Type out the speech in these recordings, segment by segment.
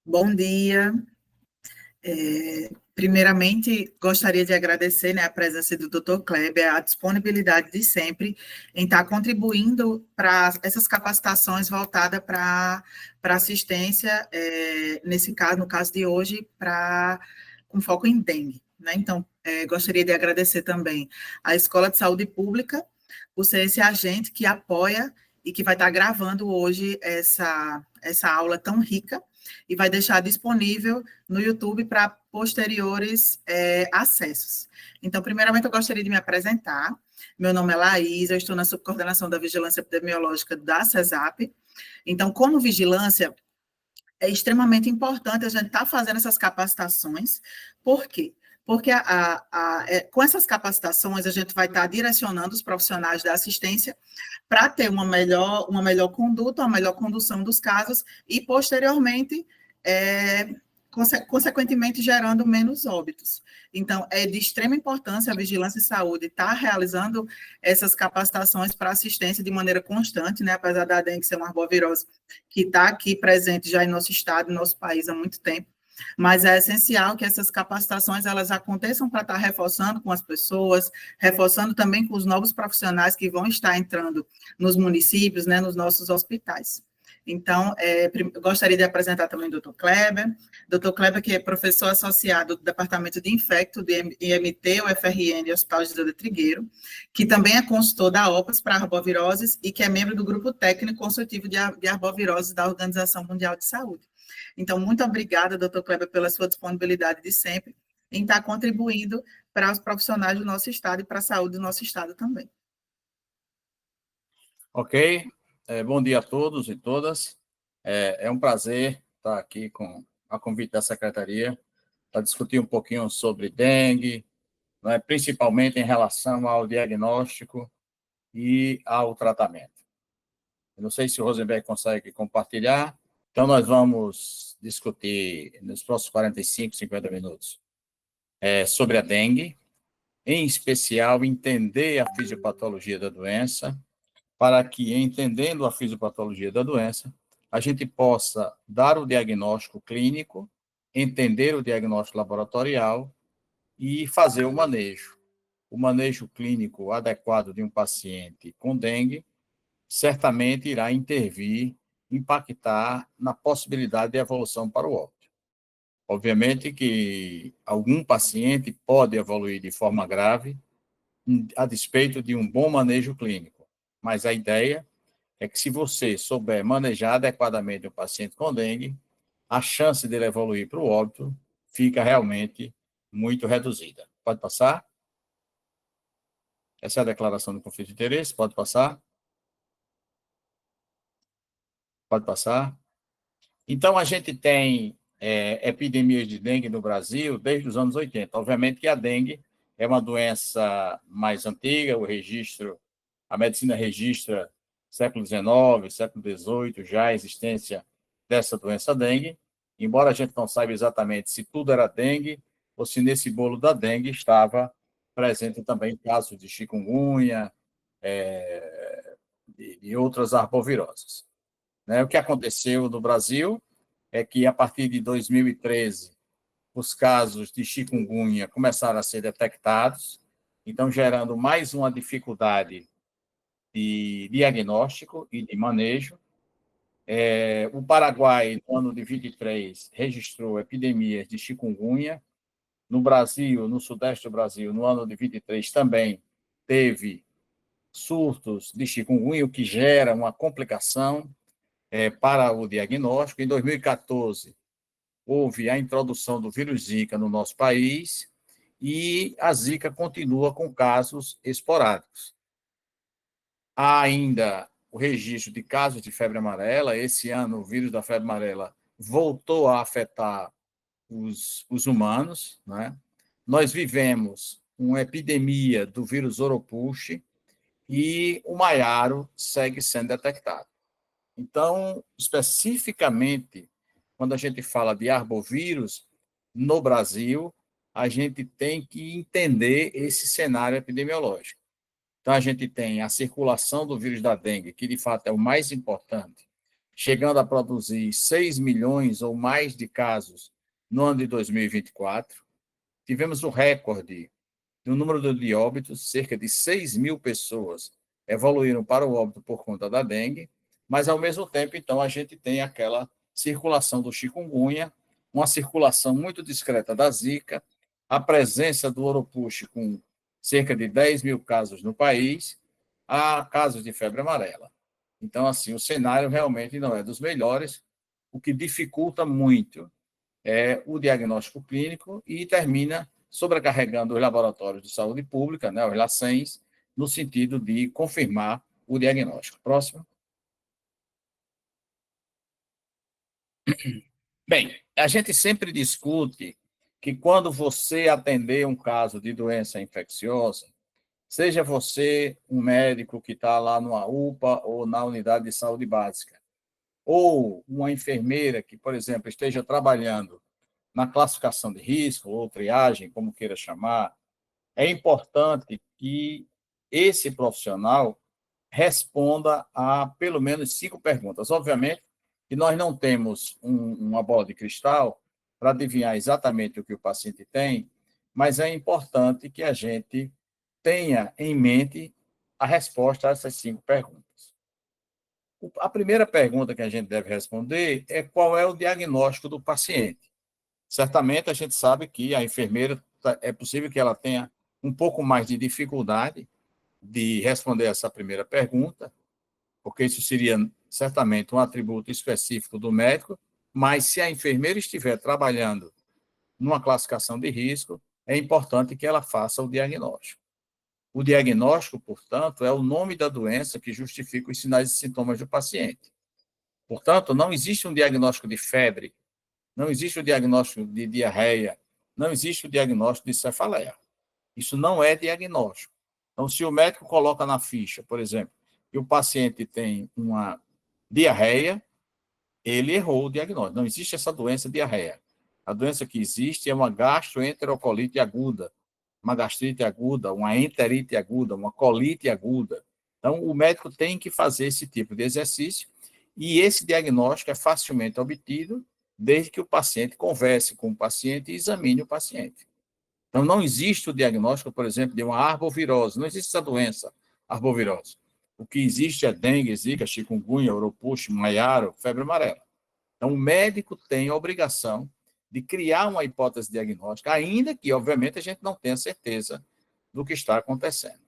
Bom dia. Primeiramente, gostaria de agradecer, né, a presença do Dr. Kleber, a disponibilidade de sempre em estar contribuindo para essas capacitações voltadas para assistência, nesse caso, no caso de hoje, com foco em dengue. Né? Então, gostaria de agradecer também à Escola de Saúde Pública por ser esse agente que apoia e que vai estar gravando hoje essa aula tão rica e vai deixar disponível no YouTube para posteriores acessos. Então, primeiramente, eu gostaria de me apresentar. Meu nome é Laís, eu estou na subcoordenação da Vigilância Epidemiológica da CESAP. Então, como vigilância, é extremamente importante a gente estar fazendo essas capacitações. Por quê? Porque com essas capacitações, a gente vai estar direcionando os profissionais da assistência para ter uma melhor conduta, uma melhor condução dos casos e, posteriormente, consequentemente, gerando menos óbitos. Então, é de extrema importância a Vigilância em Saúde estar realizando essas capacitações para assistência de maneira constante, né? Apesar da dengue ser uma arbovirose que está aqui presente já em nosso estado, em nosso país há muito tempo, mas é essencial que essas capacitações elas aconteçam para estar reforçando com as pessoas, reforçando também com os novos profissionais que vão estar entrando nos municípios, né, nos nossos hospitais. Então, gostaria de apresentar também o Dr. Kleber. Dr. Kleber, que é professor associado do Departamento de Infecto do IMT, UFRN e Hospital José de Trigueiro, que também é consultor da OPAS para arboviroses e que é membro do Grupo Técnico Consultivo de Arboviroses da Organização Mundial de Saúde. Então, muito obrigada, doutor Kleber, pela sua disponibilidade de sempre em estar contribuindo para os profissionais do nosso estado e para a saúde do nosso estado também. Ok. Bom dia a todos e todas. É um prazer estar aqui com a convite da Secretaria para discutir um pouquinho sobre dengue, né, principalmente em relação ao diagnóstico e ao tratamento. Eu não sei se o Rosenberg consegue compartilhar, então nós vamos discutir nos próximos 45, 50 minutos sobre a dengue, em especial entender a fisiopatologia da doença, para que, entendendo a fisiopatologia da doença, a gente possa dar o diagnóstico clínico, entender o diagnóstico laboratorial e fazer o manejo. O manejo clínico adequado de um paciente com dengue certamente irá intervir, impactar na possibilidade de evolução para o óbito. Obviamente que algum paciente pode evoluir de forma grave, a despeito de um bom manejo clínico, mas a ideia é que se você souber manejar adequadamente o paciente com dengue, a chance dele evoluir para o óbito fica realmente muito reduzida. Pode passar? Essa é a declaração de conflito de interesse. Pode passar? Pode passar? Então, a gente tem epidemias de dengue no Brasil desde os anos 80. Obviamente que a dengue é uma doença mais antiga, a medicina registra século XIX, século XVIII, já a existência dessa doença dengue, embora a gente não saiba exatamente se tudo era dengue ou se nesse bolo da dengue estava presente também casos de chikungunya, e outras arboviroses. Né? O que aconteceu no Brasil é que, a partir de 2013, os casos de chikungunya começaram a ser detectados, então gerando mais uma dificuldade de diagnóstico e de manejo. O Paraguai, no ano de 23, registrou epidemias de chikungunya. No Brasil, no sudeste do Brasil, no ano de 23, também teve surtos de chikungunya, o que gera uma complicação para o diagnóstico. Em 2014, houve a introdução do vírus Zika no nosso país e a Zika continua com casos esporádicos. Há ainda o registro de casos de febre amarela. Esse ano, o vírus da febre amarela voltou a afetar os humanos. Né? Nós vivemos uma epidemia do vírus Oropouche e o maiaro segue sendo detectado. Então, especificamente, quando a gente fala de arbovírus, no Brasil, a gente tem que entender esse cenário epidemiológico. Então, a gente tem a circulação do vírus da dengue, que de fato é o mais importante, chegando a produzir 6 milhões ou mais de casos no ano de 2024. Tivemos o recorde do número de óbitos, cerca de 6 mil pessoas evoluíram para o óbito por conta da dengue, mas, ao mesmo tempo, então, a gente tem aquela circulação do chikungunya, uma circulação muito discreta da zika, a presença do oropouche com cerca de 10 mil casos no país, há casos de febre amarela. Então, assim, o cenário realmente não é dos melhores, o que dificulta muito é o diagnóstico clínico e termina sobrecarregando os laboratórios de saúde pública, né, os LACENs, no sentido de confirmar o diagnóstico. Próximo. Bem, a gente sempre discute que quando você atender um caso de doença infecciosa, seja você um médico que está lá numa UPA ou na unidade de saúde básica, ou uma enfermeira que, por exemplo, esteja trabalhando na classificação de risco ou triagem, como queira chamar, é importante que esse profissional responda a pelo menos 5 perguntas. Obviamente que nós não temos uma bola de cristal para adivinhar exatamente o que o paciente tem, mas é importante que a gente tenha em mente a resposta a essas 5 perguntas. A primeira pergunta que a gente deve responder é qual é o diagnóstico do paciente. Certamente a gente sabe que a enfermeira, é possível que ela tenha um pouco mais de dificuldade de responder essa primeira pergunta, porque isso seria certamente um atributo específico do médico, mas se a enfermeira estiver trabalhando numa classificação de risco, é importante que ela faça o diagnóstico. O diagnóstico, portanto, é o nome da doença que justifica os sinais e sintomas do paciente. Portanto, não existe um diagnóstico de febre, não existe o diagnóstico de diarreia, não existe o diagnóstico de cefaleia. Isso não é diagnóstico. Então, se o médico coloca na ficha, por exemplo, que o paciente tem uma diarreia, ele errou o diagnóstico. Não existe essa doença diarreia. A doença que existe é uma gastroenterocolite aguda, uma gastrite aguda, uma enterite aguda, uma colite aguda. Então, o médico tem que fazer esse tipo de exercício e esse diagnóstico é facilmente obtido desde que o paciente converse com o paciente e examine o paciente. Então, não existe o diagnóstico, por exemplo, de uma arbovirose, não existe essa doença, arbovirose. O que existe é dengue, zika, chikungunya, oropouche, maiaro, febre amarela. Então, o médico tem a obrigação de criar uma hipótese diagnóstica, ainda que, obviamente, a gente não tenha certeza do que está acontecendo.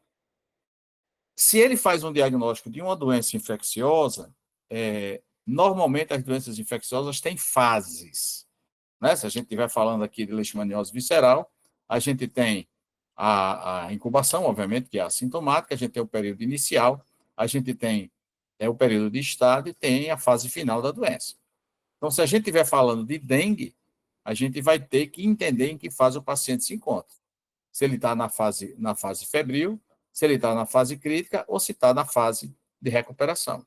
Se ele faz um diagnóstico de uma doença infecciosa, normalmente as doenças infecciosas têm fases. Né? Se a gente estiver falando aqui de leishmaniose visceral, a gente tem a incubação, obviamente, que é assintomática, a gente tem o período inicial, a gente tem o período de estado e tem a fase final da doença. Então, se a gente estiver falando de dengue, a gente vai ter que entender em que fase o paciente se encontra. Se ele está na fase febril, se ele está na fase crítica ou se está na fase de recuperação.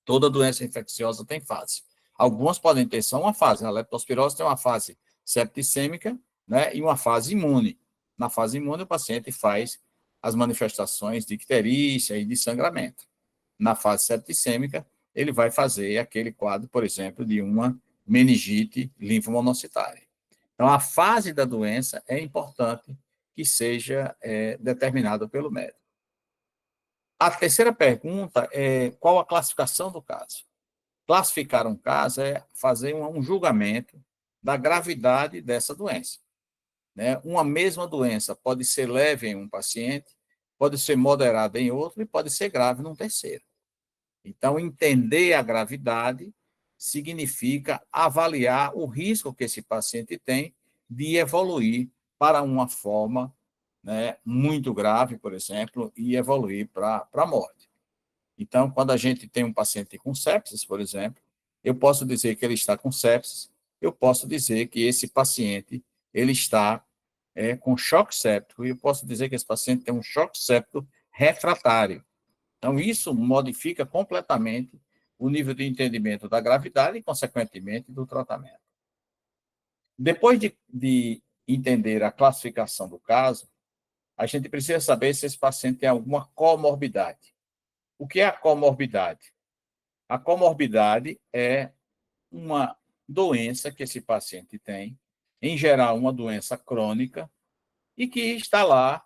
Toda doença infecciosa tem fase. Algumas podem ter só uma fase. A leptospirose tem uma fase septicêmica, né, e uma fase imune. Na fase imune, o paciente faz as manifestações de icterícia e de sangramento. Na fase septicêmica, ele vai fazer aquele quadro, por exemplo, de uma meningite linfomonocitária. Então, a fase da doença é importante que seja determinada pelo médico. A terceira pergunta é qual a classificação do caso? Classificar um caso é fazer um julgamento da gravidade dessa doença. Né? Uma mesma doença pode ser leve em um paciente, pode ser moderada em outro e pode ser grave num terceiro. Então, entender a gravidade significa avaliar o risco que esse paciente tem de evoluir para uma forma, né, muito grave, por exemplo, e evoluir para a morte. Então, quando a gente tem um paciente com sepsis, por exemplo, eu posso dizer que ele está com sepsis, eu posso dizer que esse paciente ele está com choque séptico, e eu posso dizer que esse paciente tem um choque séptico refratário. Então, isso modifica completamente o nível de entendimento da gravidade e, consequentemente, do tratamento. Depois de entender a classificação do caso, a gente precisa saber se esse paciente tem alguma comorbidade. O que é a comorbidade? A comorbidade é uma doença que esse paciente tem, em geral, uma doença crônica, e que está lá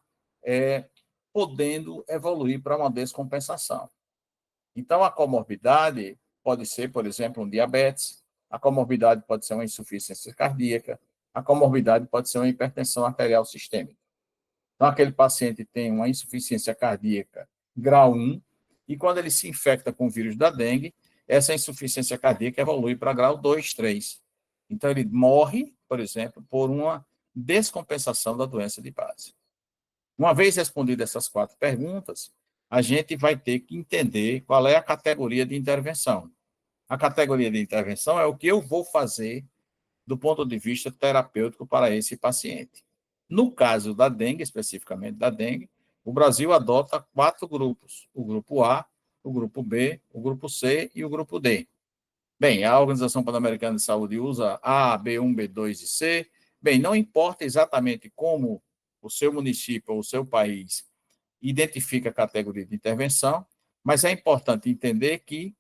podendo evoluir para uma descompensação. Então, a comorbidade pode ser, por exemplo, um diabetes, a comorbidade pode ser uma insuficiência cardíaca, a comorbidade pode ser uma hipertensão arterial sistêmica. Então, aquele paciente tem uma insuficiência cardíaca grau 1, e quando ele se infecta com o vírus da dengue, essa insuficiência cardíaca evolui para grau 2, 3. Então, ele morre, por exemplo, por uma descompensação da doença de base. Uma vez respondidas essas 4 perguntas, a gente vai ter que entender qual é a categoria de intervenção. A categoria de intervenção é o que eu vou fazer do ponto de vista terapêutico para esse paciente. No caso da dengue, especificamente da dengue, o Brasil adota 4 grupos: o grupo A, o grupo B, o grupo C e o grupo D. Bem, a Organização Pan-Americana de Saúde usa A, B1, B2 e C. Bem, não importa exatamente como o seu município ou o seu país identifica a categoria de intervenção, mas é importante entender que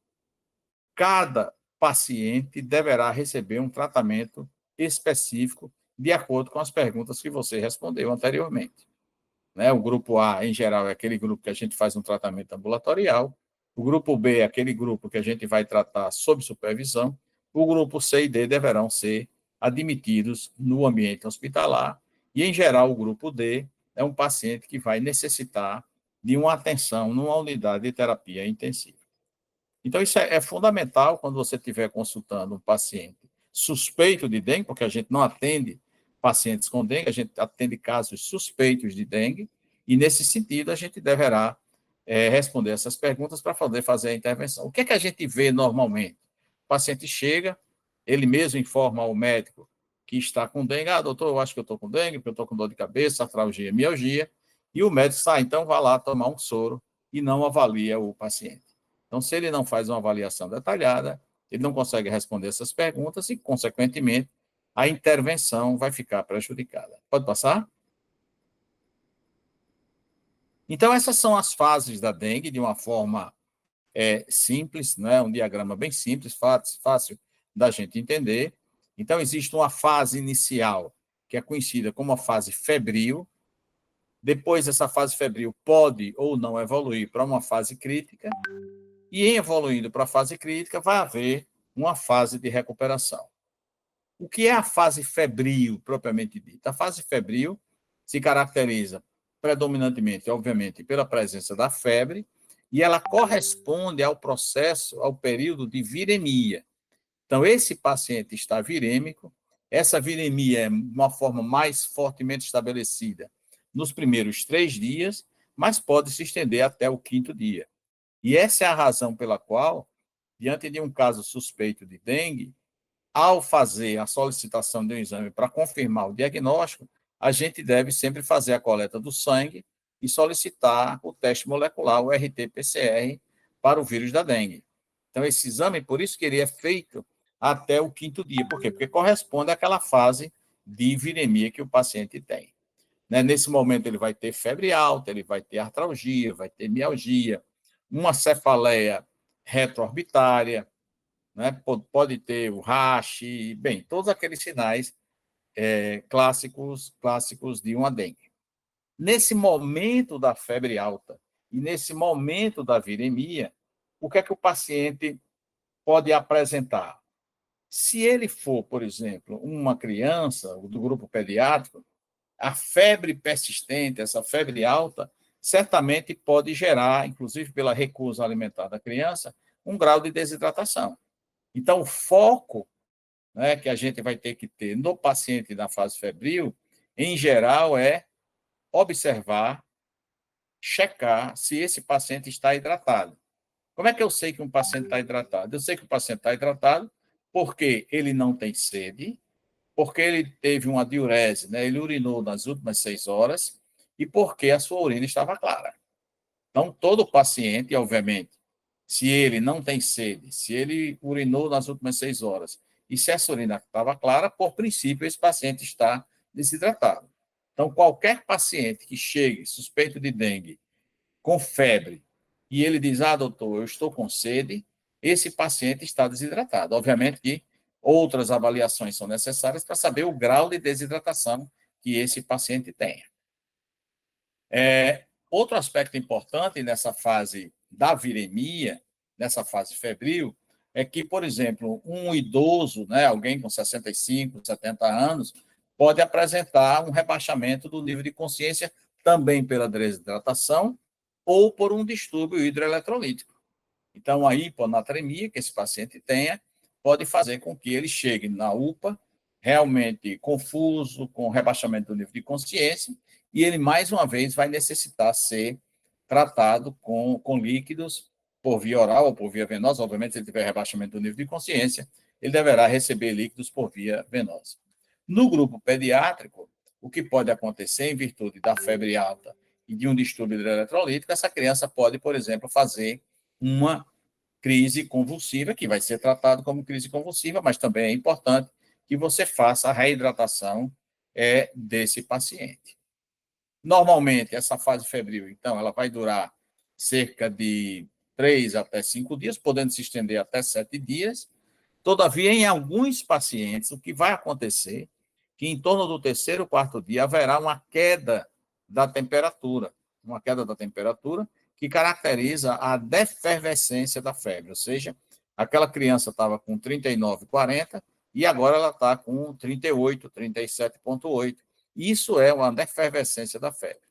cada paciente deverá receber um tratamento específico de acordo com as perguntas que você respondeu anteriormente. Né? O grupo A, em geral, é aquele grupo que a gente faz um tratamento ambulatorial. O grupo B é aquele grupo que a gente vai tratar sob supervisão. O grupo C e D deverão ser admitidos no ambiente hospitalar. E, em geral, o grupo D é um paciente que vai necessitar de uma atenção numa unidade de terapia intensiva. Então, isso é fundamental quando você estiver consultando um paciente suspeito de dengue, porque a gente não atende pacientes com dengue, a gente atende casos suspeitos de dengue, e, nesse sentido, a gente deverá responder essas perguntas para poder fazer a intervenção. O que é que a gente vê normalmente? O paciente chega, ele mesmo informa ao médico que está com dengue. Ah, doutor, eu acho que eu estou com dengue, porque eu estou com dor de cabeça, artralgia, mialgia, e o médico sai, então vá lá tomar um soro e não avalia o paciente. Então, se ele não faz uma avaliação detalhada, ele não consegue responder essas perguntas e, consequentemente, a intervenção vai ficar prejudicada. Pode passar? Então, essas são as fases da dengue, de uma forma simples, né? Um diagrama bem simples, fácil da gente entender. Então, existe uma fase inicial, que é conhecida como a fase febril. Depois, essa fase febril pode ou não evoluir para uma fase crítica, e em evoluindo para a fase crítica, vai haver uma fase de recuperação. O que é a fase febril, propriamente dita? A fase febril se caracteriza predominantemente, obviamente, pela presença da febre, e ela corresponde ao processo, ao período de viremia. Então, esse paciente está virêmico, essa viremia é uma forma mais fortemente estabelecida nos primeiros 3 dias, mas pode se estender até o 5º dia. E essa é a razão pela qual, diante de um caso suspeito de dengue, ao fazer a solicitação de um exame para confirmar o diagnóstico, a gente deve sempre fazer a coleta do sangue e solicitar o teste molecular, o RT-PCR, para o vírus da dengue. Então, esse exame, por isso que ele é feito até o 5º dia. Por quê? Porque corresponde àquela fase de viremia que o paciente tem. Né? Nesse momento, ele vai ter febre alta, ele vai ter artralgia, vai ter mialgia, uma cefaleia retroorbitária, né? Pode ter o rash, bem, todos aqueles sinais clássicos de uma dengue. Nesse momento da febre alta e nesse momento da viremia, o que é que o paciente pode apresentar? Se ele for, por exemplo, uma criança do grupo pediátrico, a febre persistente, essa febre alta, certamente pode gerar, inclusive pela recusa alimentar da criança, um grau de desidratação. Então, o foco, né, que a gente vai ter que ter no paciente na fase febril, em geral, é observar, checar se esse paciente está hidratado. Como é que eu sei que um paciente está hidratado? Eu sei que o paciente está hidratado porque ele não tem sede, porque ele teve uma diurese, né? Ele urinou nas últimas 6 horas e porque a sua urina estava clara. Então, todo paciente, obviamente, se ele não tem sede, se ele urinou nas últimas 6 horas e se essa urina estava clara, por princípio, esse paciente está desidratado. Então, qualquer paciente que chegue suspeito de dengue, com febre, e ele diz, doutor, eu estou com sede, esse paciente está desidratado. Obviamente que outras avaliações são necessárias para saber o grau de desidratação que esse paciente tenha. Outro aspecto importante nessa fase da viremia, nessa fase febril, é que, por exemplo, um idoso, né, alguém com 65, 70 anos, pode apresentar um rebaixamento do nível de consciência também pela desidratação ou por um distúrbio hidroeletrolítico. Então, a hiponatremia que esse paciente tenha pode fazer com que ele chegue na UPA realmente confuso, com rebaixamento do nível de consciência, e ele, mais uma vez, vai necessitar ser tratado com líquidos por via oral ou por via venosa. Obviamente, se ele tiver rebaixamento do nível de consciência, ele deverá receber líquidos por via venosa. No grupo pediátrico, o que pode acontecer em virtude da febre alta e de um distúrbio hidroeletrolítico, essa criança pode, por exemplo, fazer uma crise convulsiva, que vai ser tratado como crise convulsiva, mas também é importante que você faça a reidratação desse paciente. Normalmente, essa fase febril, então, ela vai durar cerca de 3 até 5 dias, podendo se estender até 7 dias. Todavia, em alguns pacientes, o que vai acontecer é que em torno do terceiro, quarto dia, haverá uma queda da temperatura, que caracteriza a defervescência da febre, ou seja, aquela criança estava com 39, 40 e agora ela está com 38, 37,8. Isso é uma defervescência da febre.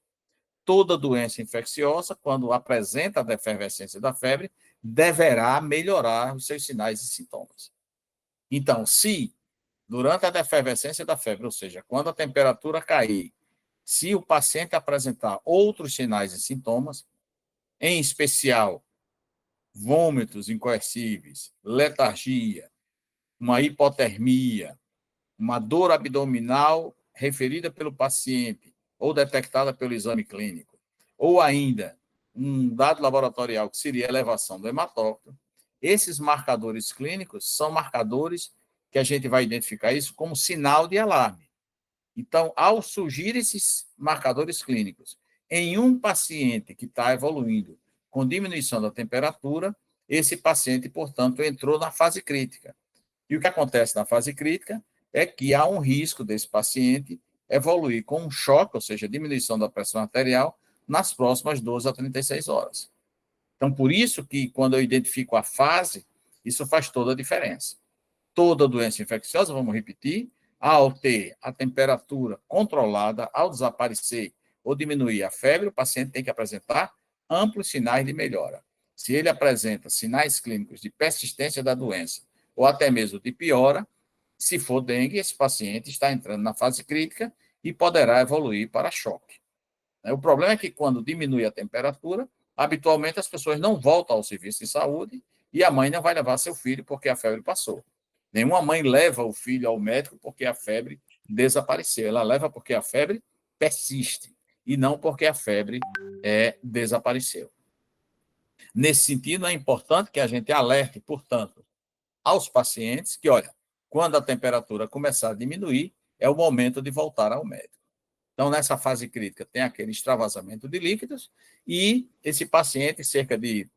Toda doença infecciosa, quando apresenta a defervescência da febre, deverá melhorar os seus sinais e sintomas. Então, se durante a defervescência da febre, ou seja, quando a temperatura cair, se o paciente apresentar outros sinais e sintomas, em especial vômitos incoercíveis, letargia, uma hipotermia, uma dor abdominal referida pelo paciente ou detectada pelo exame clínico, ou ainda um dado laboratorial que seria a elevação do hematócrito, esses marcadores clínicos são marcadores que a gente vai identificar isso como sinal de alarme. Então, ao surgir esses marcadores clínicos em um paciente que está evoluindo com diminuição da temperatura, esse paciente, portanto, entrou na fase crítica. E o que acontece na fase crítica é que há um risco desse paciente evoluir com um choque, ou seja, diminuição da pressão arterial, nas próximas 12 a 36 horas. Então, por isso que, quando eu identifico a fase, isso faz toda a diferença. Toda doença infecciosa, vamos repetir, ao ter a temperatura controlada, ao desaparecer ou diminuir a febre, o paciente tem que apresentar amplos sinais de melhora. Se ele apresenta sinais clínicos de persistência da doença ou até mesmo de piora, se for dengue, esse paciente está entrando na fase crítica e poderá evoluir para choque. O problema é que, quando diminui a temperatura, habitualmente as pessoas não voltam ao serviço de saúde e a mãe não vai levar seu filho porque a febre passou. Nenhuma mãe leva o filho ao médico porque a febre desapareceu. Ela leva porque a febre persiste e não porque a febre desapareceu. Nesse sentido, é importante que a gente alerte, portanto, aos pacientes que, olha, quando a temperatura começar a diminuir, é o momento de voltar ao médico. Então, nessa fase crítica, tem aquele extravasamento de líquidos e esse paciente, cerca de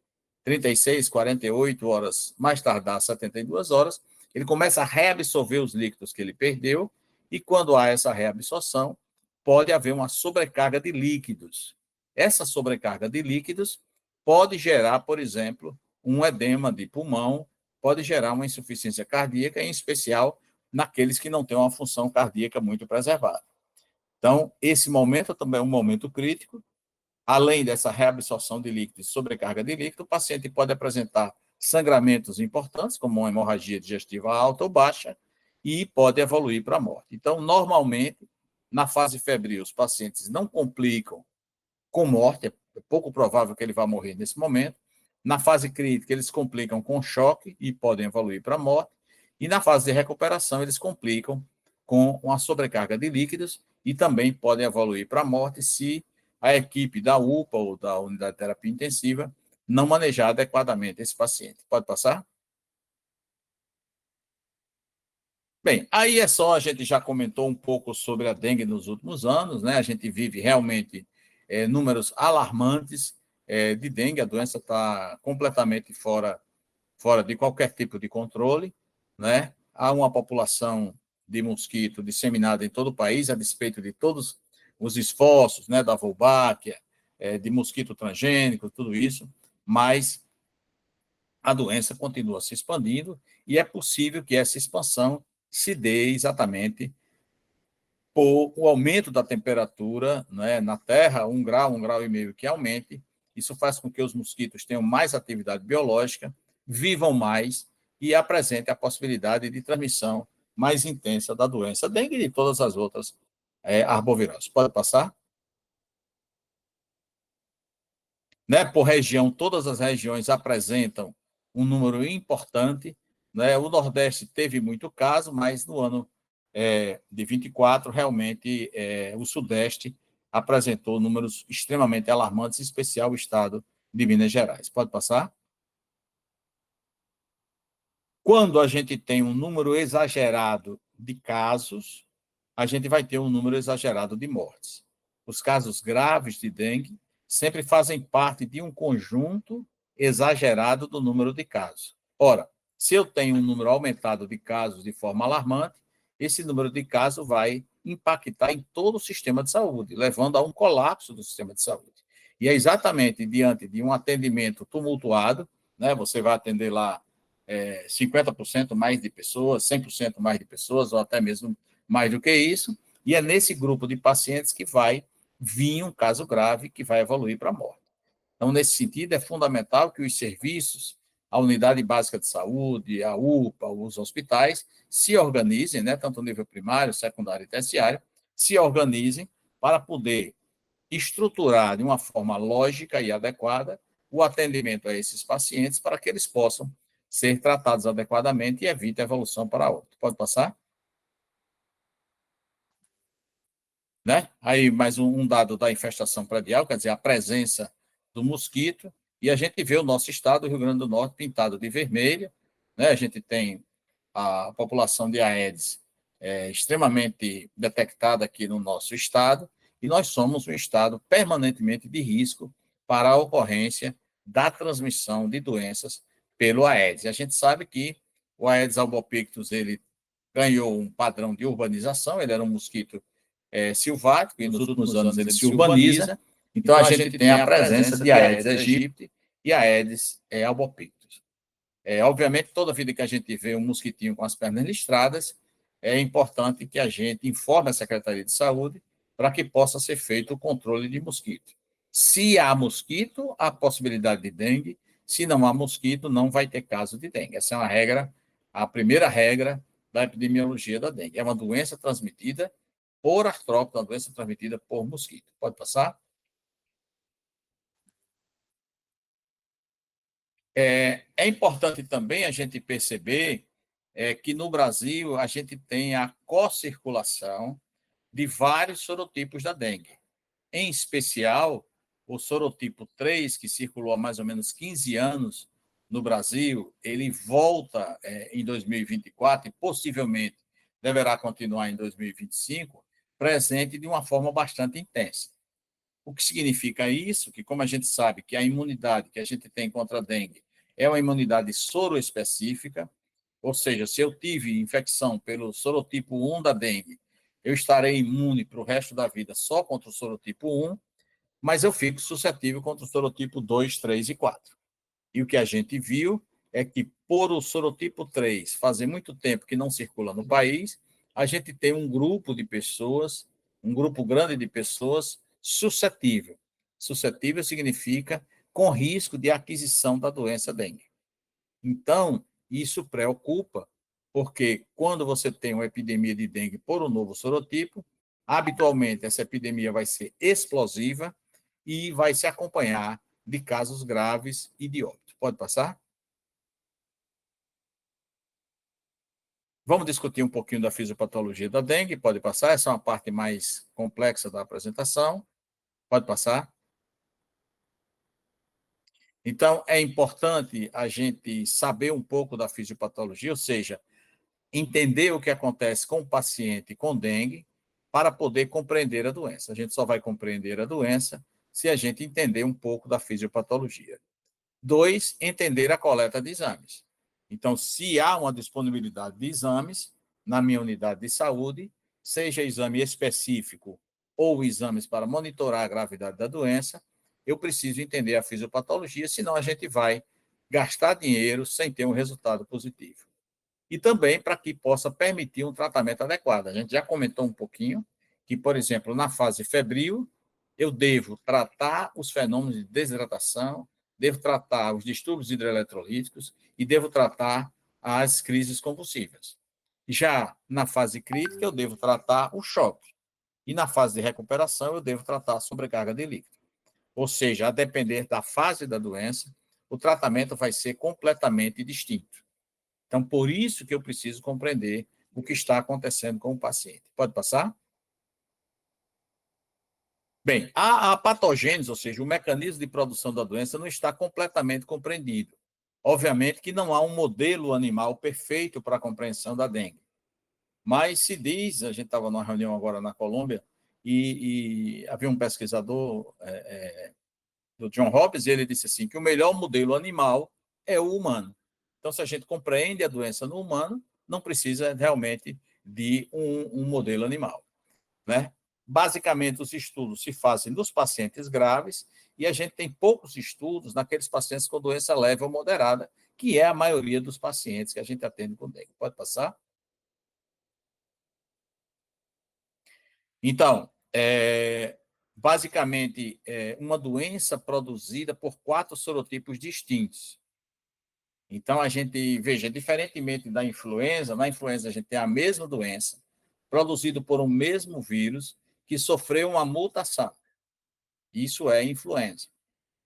36, 48 horas, mais tardar 72 horas, ele começa a reabsorver os líquidos que ele perdeu e, quando há essa reabsorção, pode haver uma sobrecarga de líquidos. Essa sobrecarga de líquidos pode gerar, por exemplo, um edema de pulmão, pode gerar uma insuficiência cardíaca, em especial naqueles que não têm uma função cardíaca muito preservada. Então, esse momento também é um momento crítico. Além dessa reabsorção de líquidos e sobrecarga de líquido, o paciente pode apresentar sangramentos importantes, como uma hemorragia digestiva alta ou baixa, e pode evoluir para a morte. Então, normalmente, na fase febril, os pacientes não complicam com morte, é pouco provável que ele vá morrer nesse momento. Na fase crítica, eles complicam com choque e podem evoluir para a morte. E na fase de recuperação, eles complicam com uma sobrecarga de líquidos e também podem evoluir para a morte se a equipe da UPA ou da unidade de terapia intensiva não manejar adequadamente esse paciente. Pode passar? Bem, aí é só, a gente já comentou um pouco sobre a dengue nos últimos anos, né? A gente vive realmente números alarmantes de dengue, a doença está completamente fora fora de qualquer tipo de controle, né? Há uma população de mosquito disseminada em todo o país, a despeito de todos os esforços, né, da Wolbachia, de mosquito transgênico, tudo isso, mas a doença continua se expandindo e é possível que essa expansão se dê exatamente por o aumento da temperatura, né, na Terra, 1 grau e meio que aumente. Isso faz com que os mosquitos tenham mais atividade biológica, vivam mais e apresentem a possibilidade de transmissão mais intensa da doença, dengue e de todas as outras arboviroses. Pode passar? Né? Por região, todas as regiões apresentam um número importante. Né? O Nordeste teve muito caso, mas no ano de 24, realmente, o Sudeste apresentou números extremamente alarmantes, em especial o estado de Minas Gerais. Pode passar? Quando a gente tem um número exagerado de casos, a gente vai ter um número exagerado de mortes. Os casos graves de dengue sempre fazem parte de um conjunto exagerado do número de casos. Ora, se eu tenho um número aumentado de casos de forma alarmante, esse número de casos vai impactar em todo o sistema de saúde, levando a um colapso do sistema de saúde. E é exatamente diante de um atendimento tumultuado, né, você vai atender lá 50% mais de pessoas, 100% mais de pessoas, ou até mesmo mais do que isso, e é nesse grupo de pacientes que vai vir um caso grave que vai evoluir para a morte. Então, nesse sentido, é fundamental que os serviços, a unidade básica de saúde, a UPA, os hospitais, se organizem, né, tanto no nível primário, secundário e terciário, se organizem para poder estruturar de uma forma lógica e adequada o atendimento a esses pacientes para que eles possam ser tratados adequadamente e evite a evolução para outro. Pode passar? Né? Aí, mais um dado da infestação predial, quer dizer, a presença do mosquito, e a gente vê o nosso estado, o Rio Grande do Norte, pintado de vermelho, né? A gente tem a população de Aedes extremamente detectada aqui no nosso estado, e nós somos um estado permanentemente de risco para a ocorrência da transmissão de doenças pelo Aedes. E a gente sabe que o Aedes albopictus, ele ganhou um padrão de urbanização, ele era um mosquito silvático, e nos últimos anos ele se urbaniza, então a gente tem a presença de Aedes aegypti e Aedes albopictus. Obviamente, toda vida que a gente vê um mosquitinho com as pernas listradas, é importante que a gente informe a Secretaria de Saúde para que possa ser feito o controle de mosquito. Se há mosquito, há possibilidade de dengue. Se não há mosquito, não vai ter caso de dengue. Essa é uma regra, a primeira regra da epidemiologia da dengue. É uma doença transmitida por artrópode, uma doença transmitida por mosquito. Pode passar? É importante também a gente perceber que no Brasil a gente tem a co-circulação de vários sorotipos da dengue. Em especial, o sorotipo 3, que circulou há mais ou menos 15 anos no Brasil, ele volta em 2024 e possivelmente deverá continuar em 2025, presente de uma forma bastante intensa. O que significa isso? Que, como a gente sabe que a imunidade que a gente tem contra a dengue é uma imunidade soroespecífica, ou seja, se eu tive infecção pelo sorotipo 1 da dengue, eu estarei imune para o resto da vida só contra o sorotipo 1, mas eu fico suscetível contra o sorotipo 2, 3 e 4. E o que a gente viu é que, por o sorotipo 3 fazer muito tempo que não circula no país, a gente tem um grupo de pessoas, um grupo grande de pessoas suscetível. Suscetível significa com risco de aquisição da doença dengue. Então, isso preocupa, porque quando você tem uma epidemia de dengue por um novo sorotipo, habitualmente essa epidemia vai ser explosiva e vai se acompanhar de casos graves e de óbito. Pode passar? Vamos discutir um pouquinho da fisiopatologia da dengue. Pode passar? Essa é uma parte mais complexa da apresentação. Pode passar? Então, é importante a gente saber um pouco da fisiopatologia, ou seja, entender o que acontece com o paciente com dengue para poder compreender a doença. A gente só vai compreender a doença se a gente entender um pouco da fisiopatologia. 2, entender a coleta de exames. Então, se há uma disponibilidade de exames na minha unidade de saúde, seja exame específico ou exames para monitorar a gravidade da doença, eu preciso entender a fisiopatologia, senão a gente vai gastar dinheiro sem ter um resultado positivo. E também para que possa permitir um tratamento adequado. A gente já comentou um pouquinho que, por exemplo, na fase febril, eu devo tratar os fenômenos de desidratação, devo tratar os distúrbios hidroeletrolíticos e devo tratar as crises convulsivas. Já na fase crítica, eu devo tratar o choque. E na fase de recuperação, eu devo tratar a sobrecarga de líquido. Ou seja, a depender da fase da doença, o tratamento vai ser completamente distinto. Então, por isso que eu preciso compreender o que está acontecendo com o paciente. Pode passar? Bem, a patogênese, ou seja, o mecanismo de produção da doença, não está completamente compreendido. Obviamente que não há um modelo animal perfeito para a compreensão da dengue. Mas se diz, a gente estava numa reunião agora na Colômbia, e havia um pesquisador do John Hopkins, e ele disse assim, que o melhor modelo animal é o humano. Então, se a gente compreende a doença no humano, não precisa realmente de um modelo animal, né? Basicamente, os estudos se fazem nos pacientes graves e a gente tem poucos estudos naqueles pacientes com doença leve ou moderada, que é a maioria dos pacientes que a gente atende com dengue. Pode passar? Então, basicamente, uma doença produzida por 4 sorotipos distintos. Então, a gente, veja, diferentemente da influenza, na influenza a gente tem a mesma doença, produzido por um mesmo vírus, que sofreu uma mutação. Isso é influenza.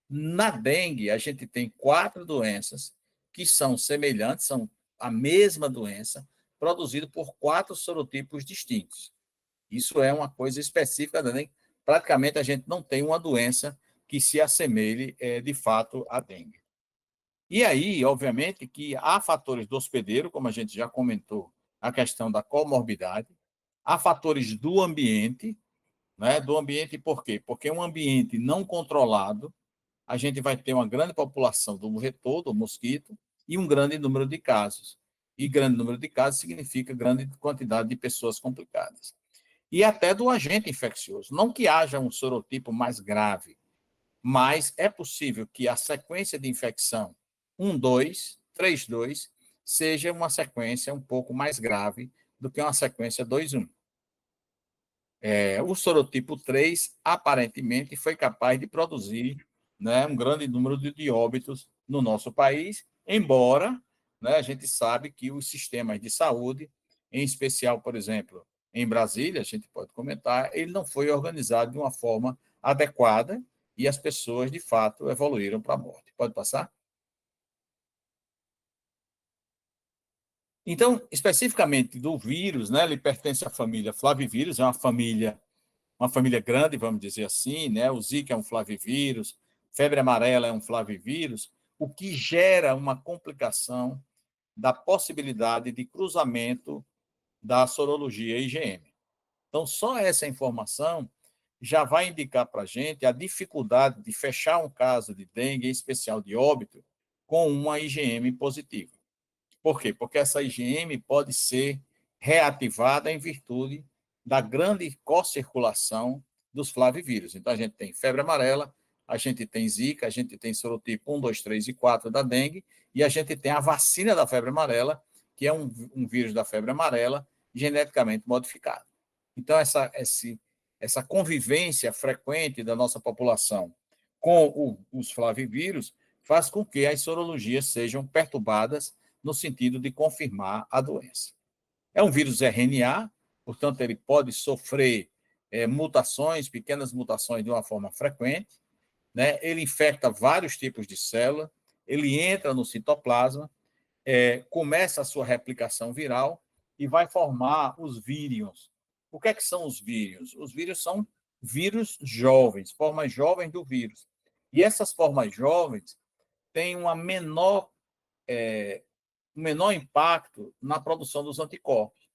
Na dengue, a gente tem 4 doenças que são semelhantes, são a mesma doença, produzida por 4 sorotipos distintos. Isso é uma coisa específica da dengue. Praticamente, a gente não tem uma doença que se assemelhe, de fato, à dengue. E aí, obviamente, que há fatores do hospedeiro, como a gente já comentou, a questão da comorbidade, há fatores do ambiente, né? Do ambiente por quê? Porque um ambiente não controlado, a gente vai ter uma grande população do vetor, do mosquito, e um grande número de casos. E grande número de casos significa grande quantidade de pessoas complicadas. E até do agente infeccioso. Não que haja um sorotipo mais grave, mas é possível que a sequência de infecção 1-2, 3-2, seja uma sequência um pouco mais grave do que uma sequência 2-1. O sorotipo 3, aparentemente, foi capaz de produzir, né, um grande número de óbitos no nosso país, embora, né, a gente sabe que os sistemas de saúde, em especial, por exemplo, em Brasília, a gente pode comentar, ele não foi organizado de uma forma adequada e as pessoas, de fato, evoluíram para a morte. Pode passar? Então, especificamente do vírus, né, ele pertence à família Flavivírus, é uma família grande, vamos dizer assim, né? O Zika é um flavivírus, febre amarela é um flavivírus, o que gera uma complicação da possibilidade de cruzamento da sorologia IgM. Então, só essa informação já vai indicar para a gente a dificuldade de fechar um caso de dengue, em especial de óbito, com uma IgM positiva. Por quê? Porque essa IgM pode ser reativada em virtude da grande co-circulação dos flavivírus. Então, a gente tem febre amarela, a gente tem Zika, a gente tem sorotipo 1, 2, 3 e 4 da dengue, e a gente tem a vacina da febre amarela, que é um vírus da febre amarela geneticamente modificado. Então, essa convivência frequente da nossa população com os flavivírus faz com que as sorologias sejam perturbadas no sentido de confirmar a doença. É um vírus RNA, portanto, ele pode sofrer mutações, pequenas mutações de uma forma frequente, né? Ele infecta vários tipos de célula, ele entra no citoplasma, começa a sua replicação viral e vai formar os vírions. O que são os vírions? Os vírios são vírus jovens, formas jovens do vírus. E essas formas jovens têm um menor impacto na produção dos anticorpos.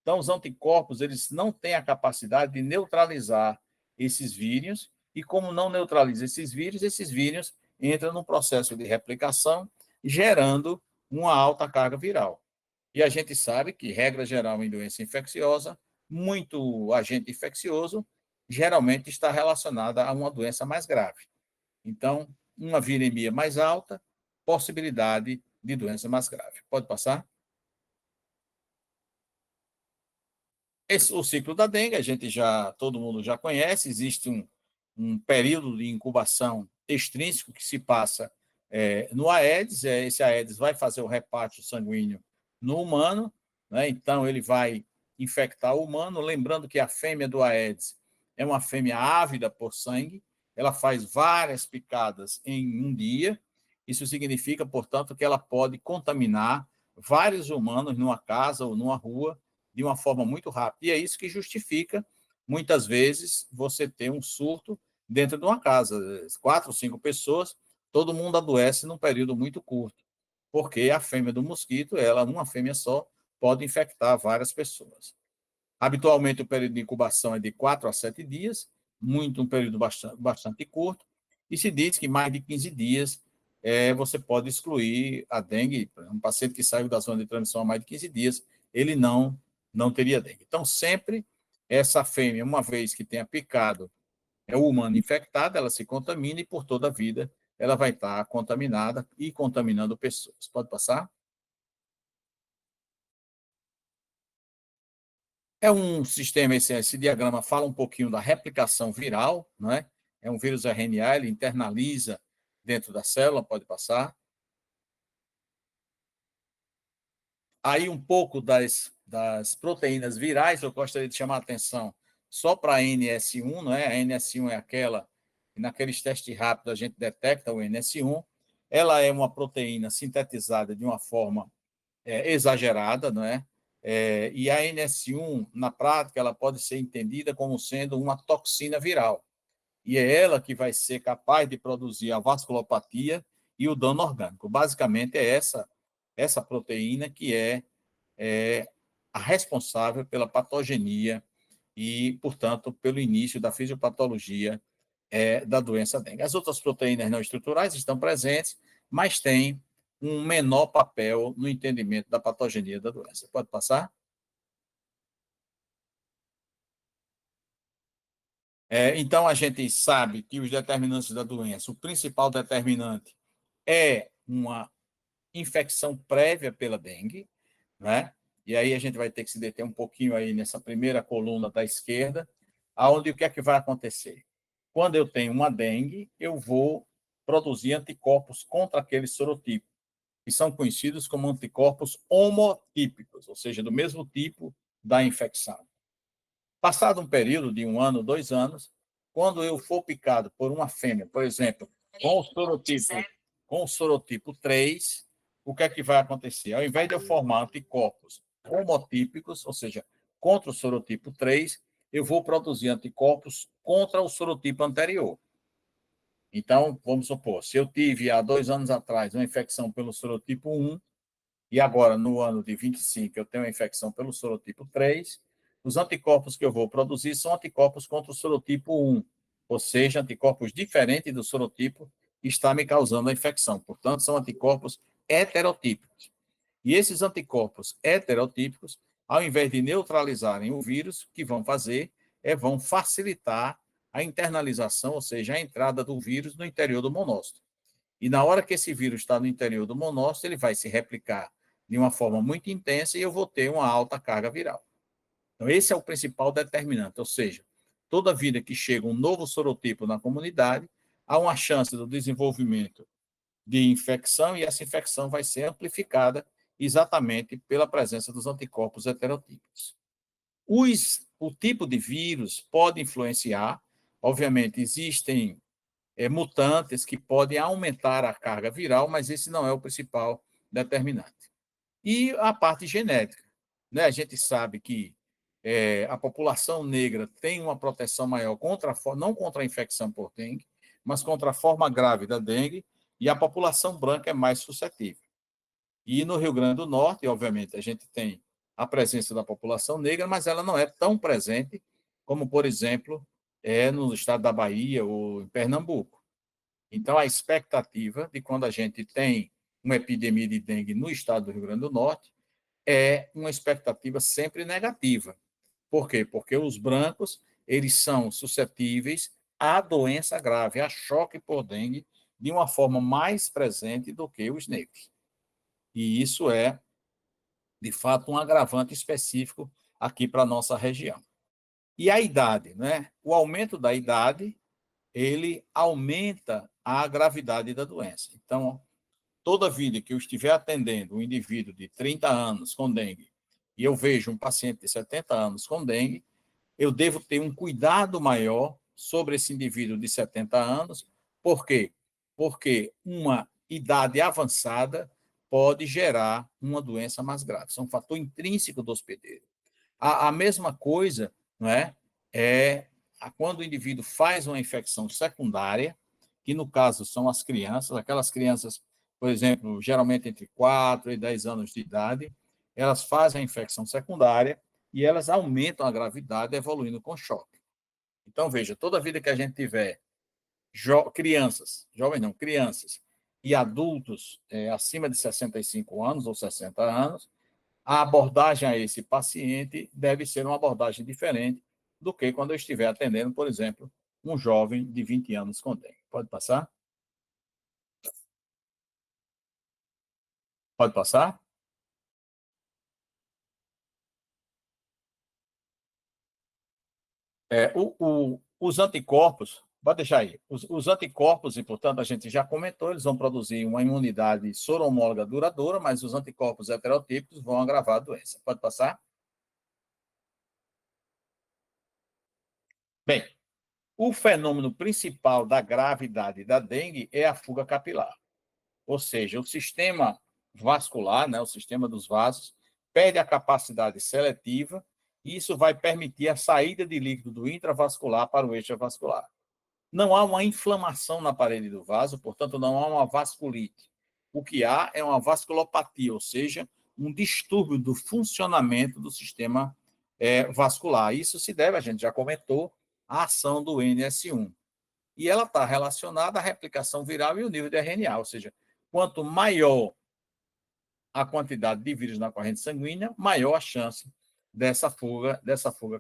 Então, os anticorpos, eles não têm a capacidade de neutralizar esses vírios, e como não neutraliza esses vírios entram no processo de replicação, gerando uma alta carga viral. E a gente sabe que, regra geral, em doença infecciosa, muito agente infeccioso geralmente está relacionada a uma doença mais grave. Então, uma viremia mais alta, possibilidade de doença mais grave. Pode passar? O ciclo da dengue, todo mundo já conhece, existe um período de incubação extrínseco que se passa no Aedes, esse Aedes vai fazer o repártito sanguíneo no humano, né? Então ele vai infectar o humano, lembrando que a fêmea do Aedes é uma fêmea ávida por sangue, ela faz várias picadas em um dia, isso significa, portanto, que ela pode contaminar vários humanos numa casa ou numa rua, de uma forma muito rápida. E é isso que justifica, muitas vezes, você ter um surto dentro de uma casa. 4 ou 5 pessoas, todo mundo adoece num período muito curto, porque a fêmea do mosquito, uma fêmea só, pode infectar várias pessoas. Habitualmente, o período de incubação é de 4 a 7 dias, um período bastante curto, e se diz que mais de 15 dias você pode excluir a dengue. Um paciente que saiu da zona de transmissão há mais de 15 dias, ele não teria dengue. Então, sempre essa fêmea, uma vez que tenha picado o humano infectado, ela se contamina e por toda a vida ela vai estar contaminada e contaminando pessoas. Pode passar? É um sistema, esse diagrama fala um pouquinho da replicação viral, não é? É um vírus RNA, ele internaliza dentro da célula, pode passar. Aí um pouco das proteínas virais, eu gostaria de chamar a atenção só para a NS1, não é? A NS1 é aquela, naqueles testes rápidos a gente detecta o NS1, ela é uma proteína sintetizada de uma forma exagerada, não é? E a NS1, na prática, ela pode ser entendida como sendo uma toxina viral. E é ela que vai ser capaz de produzir a vasculopatia e o dano orgânico. Basicamente, é essa proteína que é a responsável pela patogenia e, portanto, pelo início da fisiopatologia da doença dengue. As outras proteínas não estruturais estão presentes, mas têm um menor papel no entendimento da patogenia da doença. Pode passar? Então, a gente sabe que os determinantes da doença, o principal determinante é uma infecção prévia pela dengue, né? E aí a gente vai ter que se deter um pouquinho aí nessa primeira coluna da esquerda, aonde o que é que vai acontecer? Quando eu tenho uma dengue, eu vou produzir anticorpos contra aquele sorotipo, que são conhecidos como anticorpos homotípicos, ou seja, do mesmo tipo da infecção. Passado um período de 1 ano, 2 anos, quando eu for picado por uma fêmea, por exemplo, com o sorotipo 3, o que é que vai acontecer? Ao invés de eu formar anticorpos homotípicos, ou seja, contra o sorotipo 3, eu vou produzir anticorpos contra o sorotipo anterior. Então, vamos supor, se eu tive há 2 anos atrás uma infecção pelo sorotipo 1, e agora, no ano de 25, eu tenho uma infecção pelo sorotipo 3, os anticorpos que eu vou produzir são anticorpos contra o sorotipo 1, ou seja, anticorpos diferentes do sorotipo que está me causando a infecção. Portanto, são anticorpos heterotípicos. E esses anticorpos heterotípicos, ao invés de neutralizarem o vírus, o que vão fazer vão facilitar a internalização, ou seja, a entrada do vírus no interior do monócito. E na hora que esse vírus está no interior do monócito, ele vai se replicar de uma forma muito intensa e eu vou ter uma alta carga viral. Então, esse é o principal determinante, ou seja, toda vida que chega um novo sorotipo na comunidade, há uma chance do desenvolvimento de infecção e essa infecção vai ser amplificada exatamente pela presença dos anticorpos heterotípicos. O tipo de vírus pode influenciar, obviamente, existem mutantes que podem aumentar a carga viral, mas esse não é o principal determinante. E a parte genética. Né? A gente sabe que a população negra tem uma proteção maior não contra a infecção por dengue, mas contra a forma grave da dengue, e a população branca é mais suscetível. E no Rio Grande do Norte, obviamente, a gente tem a presença da população negra, mas ela não é tão presente como, por exemplo, no estado da Bahia ou em Pernambuco. Então, a expectativa de quando a gente tem uma epidemia de dengue no estado do Rio Grande do Norte, é uma expectativa sempre negativa. Por quê? Porque os brancos, eles são suscetíveis à doença grave, a choque por dengue, de uma forma mais presente do que os negros. E isso é, de fato, um agravante específico aqui para a nossa região. E a idade, né? O aumento da idade, ele aumenta a gravidade da doença. Então, toda vida que eu estiver atendendo um indivíduo de 30 anos com dengue e eu vejo um paciente de 70 anos com dengue, eu devo ter um cuidado maior sobre esse indivíduo de 70 anos. Por quê? Porque uma idade avançada pode gerar uma doença mais grave. Isso é um fator intrínseco do hospedeiro. A mesma coisa, não é? Quando o indivíduo faz uma infecção secundária, que no caso são as crianças, aquelas crianças, por exemplo, geralmente entre 4 e 10 anos de idade, elas fazem a infecção secundária e elas aumentam a gravidade evoluindo com choque. Então, veja, toda vida que a gente tiver crianças, jovens não, crianças, e adultos acima de 65 anos ou 60 anos, a abordagem a esse paciente deve ser uma abordagem diferente do que quando eu estiver atendendo, por exemplo, um jovem de 20 anos com dengue. Pode passar? Pode passar? Os anticorpos, pode deixar aí, os anticorpos, e portanto a gente já comentou, eles vão produzir uma imunidade soromóloga duradoura, mas os anticorpos heterotípicos vão agravar a doença. Pode passar? Bem, o fenômeno principal da gravidade da dengue é a fuga capilar. Ou seja, o sistema vascular, né, o sistema dos vasos, perde a capacidade seletiva e isso vai permitir a saída de líquido do intravascular para o extravascular. Não há uma inflamação na parede do vaso, portanto, não há uma vasculite. O que há é uma vasculopatia, ou seja, um distúrbio do funcionamento do sistema vascular. Isso se deve, a gente já comentou, à ação do NS1. E ela está relacionada à replicação viral e o nível de RNA, ou seja, quanto maior a quantidade de vírus na corrente sanguínea, maior a chance dessa fuga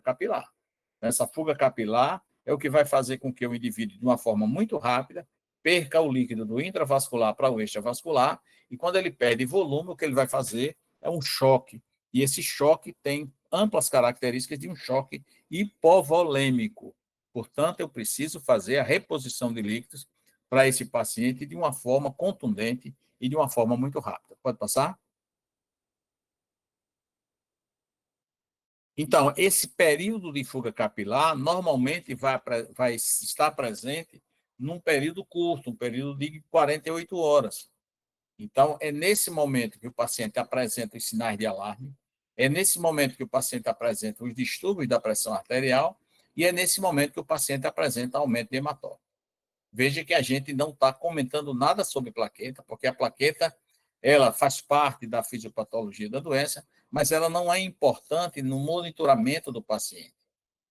capilar. Essa fuga capilar é o que vai fazer com que o indivíduo, de uma forma muito rápida, perca o líquido do intravascular para o extravascular, e quando ele perde volume, o que ele vai fazer é um choque. E esse choque tem amplas características de um choque hipovolêmico. Portanto, eu preciso fazer a reposição de líquidos para esse paciente de uma forma contundente e de uma forma muito rápida. Pode passar? Então, esse período de fuga capilar normalmente vai estar presente num período curto, um período de 48 horas. Então, é nesse momento que o paciente apresenta os sinais de alarme, é nesse momento que o paciente apresenta os distúrbios da pressão arterial e é nesse momento que o paciente apresenta aumento de hematócrito. Veja que a gente não está comentando nada sobre plaqueta, porque a plaqueta ela faz parte da fisiopatologia da doença, mas ela não é importante no monitoramento do paciente.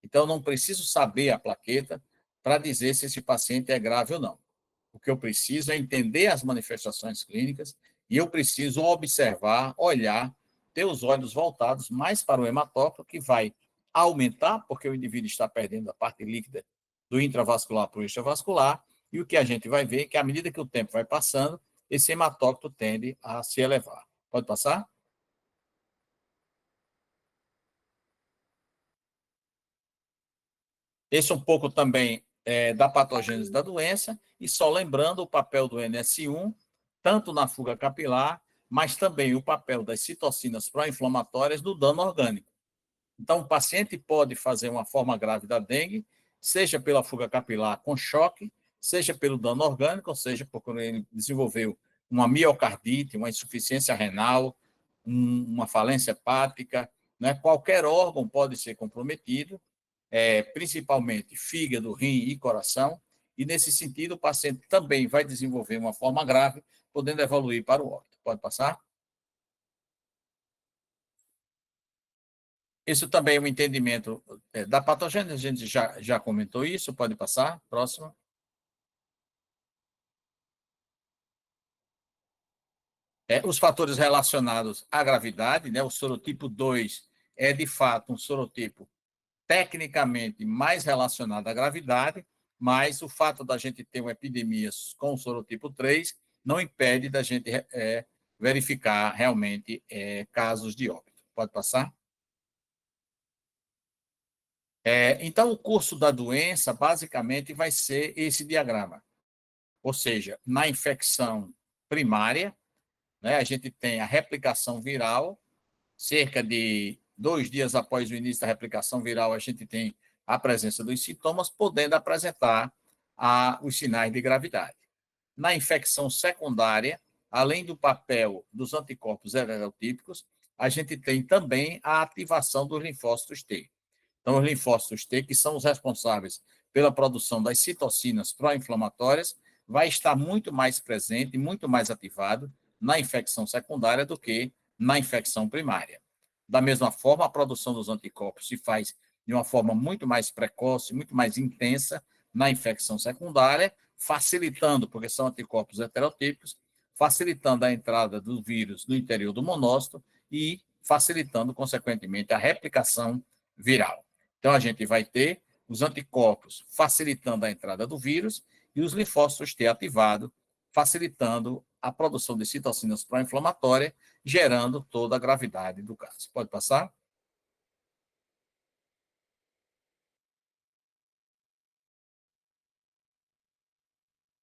Então, eu não preciso saber a plaqueta para dizer se esse paciente é grave ou não. O que eu preciso é entender as manifestações clínicas e eu preciso observar, olhar, ter os olhos voltados mais para o hematócrito, que vai aumentar, porque o indivíduo está perdendo a parte líquida do intravascular para o extravascular, e o que a gente vai ver é que, à medida que o tempo vai passando, esse hematócrito tende a se elevar. Pode passar? Esse é um pouco também da patogênese da doença, e só lembrando o papel do NS1, tanto na fuga capilar, mas também o papel das citocinas pró-inflamatórias no dano orgânico. Então, o paciente pode fazer uma forma grave da dengue, seja pela fuga capilar com choque, seja pelo dano orgânico, ou seja, porque ele desenvolveu uma miocardite, uma insuficiência renal, uma falência hepática, né? Qualquer órgão pode ser comprometido, principalmente fígado, rim e coração, e nesse sentido o paciente também vai desenvolver uma forma grave, podendo evoluir para o óbito. Pode passar? Isso também é um entendimento da patogênese, a gente já comentou isso, pode passar, próximo. Os fatores relacionados à gravidade, né? O sorotipo 2 é, de fato, um sorotipo tecnicamente mais relacionado à gravidade, mas o fato da gente ter uma epidemia com o sorotipo 3 não impede da gente verificar realmente casos de óbito. Pode passar? Então, o curso da doença, basicamente, vai ser esse diagrama. Ou seja, na infecção primária, né, a gente tem a replicação viral, cerca de 2 dias após o início da replicação viral, a gente tem a presença dos sintomas, podendo apresentar os sinais de gravidade. Na infecção secundária, além do papel dos anticorpos heterotípicos, a gente tem também a ativação dos linfócitos T. Então, os linfócitos T, que são os responsáveis pela produção das citocinas pró-inflamatórias, vai estar muito mais presente, muito mais ativado na infecção secundária do que na infecção primária. Da mesma forma, a produção dos anticorpos se faz de uma forma muito mais precoce, muito mais intensa na infecção secundária, facilitando, porque são anticorpos heterotípicos, facilitando a entrada do vírus no interior do monócito e facilitando, consequentemente, a replicação viral. Então, a gente vai ter os anticorpos facilitando a entrada do vírus e os linfócitos T ativados, facilitando a produção de citocinas pró-inflamatórias, gerando toda a gravidade do caso. Pode passar?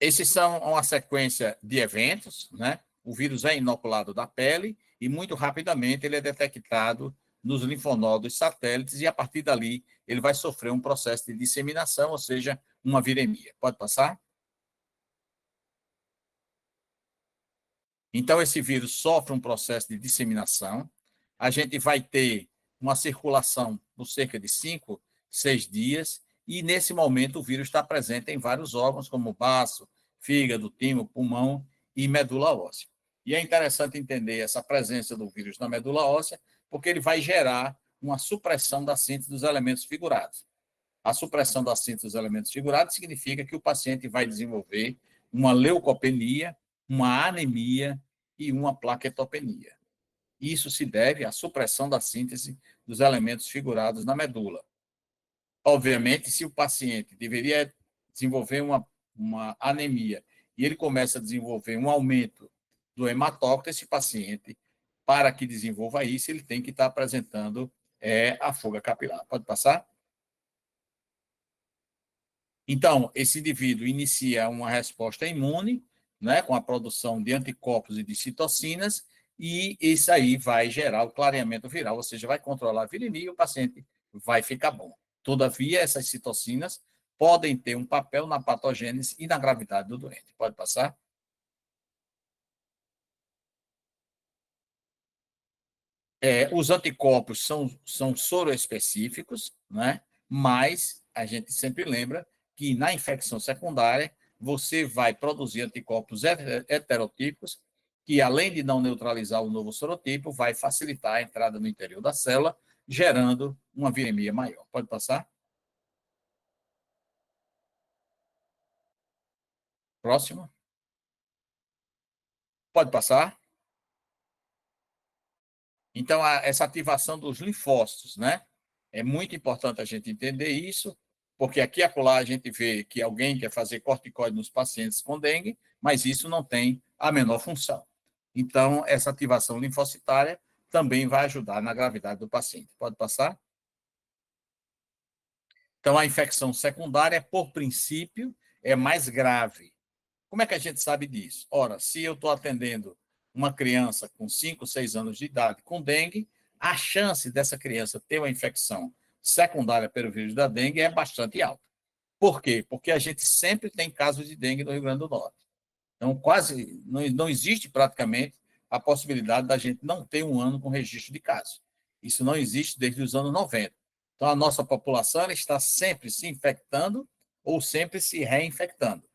Esses são uma sequência de eventos, né? O vírus é inoculado da pele e muito rapidamente ele é detectado nos linfonodos satélites e a partir dali ele vai sofrer um processo de disseminação, ou seja, uma viremia. Pode passar? Então, esse vírus sofre um processo de disseminação. A gente vai ter uma circulação por cerca de 5, 6 dias, e nesse momento o vírus está presente em vários órgãos, como baço, fígado, timo, pulmão e medula óssea. E é interessante entender essa presença do vírus na medula óssea, porque ele vai gerar uma supressão da síntese dos elementos figurados. A supressão da síntese dos elementos figurados significa que o paciente vai desenvolver uma leucopenia, uma anemia e uma plaquetopenia. Isso se deve à supressão da síntese dos elementos figurados na medula. Obviamente, se o paciente deveria desenvolver uma anemia e ele começa a desenvolver um aumento do hematócrito, esse paciente, para que desenvolva isso, ele tem que estar apresentando a fuga capilar. Pode passar? Então, esse indivíduo inicia uma resposta imune, né, com a produção de anticorpos e de citocinas, e isso aí vai gerar o clareamento viral, ou seja, vai controlar a viremia e o paciente vai ficar bom. Todavia, essas citocinas podem ter um papel na patogênese e na gravidade do doente. Pode passar? Os anticorpos são soroespecíficos, né? Mas a gente sempre lembra que na infecção secundária você vai produzir anticorpos heterotípicos que, além de não neutralizar o novo sorotipo, vai facilitar a entrada no interior da célula, gerando uma viremia maior. Pode passar? Próximo. Pode passar? Então, essa ativação dos linfócitos, né? É muito importante a gente entender isso, porque aqui e acolá a gente vê que alguém quer fazer corticoide nos pacientes com dengue, mas isso não tem a menor função. Então, essa ativação linfocitária também vai ajudar na gravidade do paciente. Pode passar? Então, a infecção secundária, por princípio, é mais grave. Como é que a gente sabe disso? Ora, se eu estou atendendo uma criança com 5, 6 anos de idade com dengue, a chance dessa criança ter uma infecção secundária pelo vírus da dengue é bastante alta. Por quê? Porque a gente sempre tem casos de dengue no Rio Grande do Norte. Então, quase não existe praticamente a possibilidade da gente não ter um ano com registro de casos. Isso não existe desde os anos 90. Então, a nossa população está sempre se infectando ou sempre se reinfectando.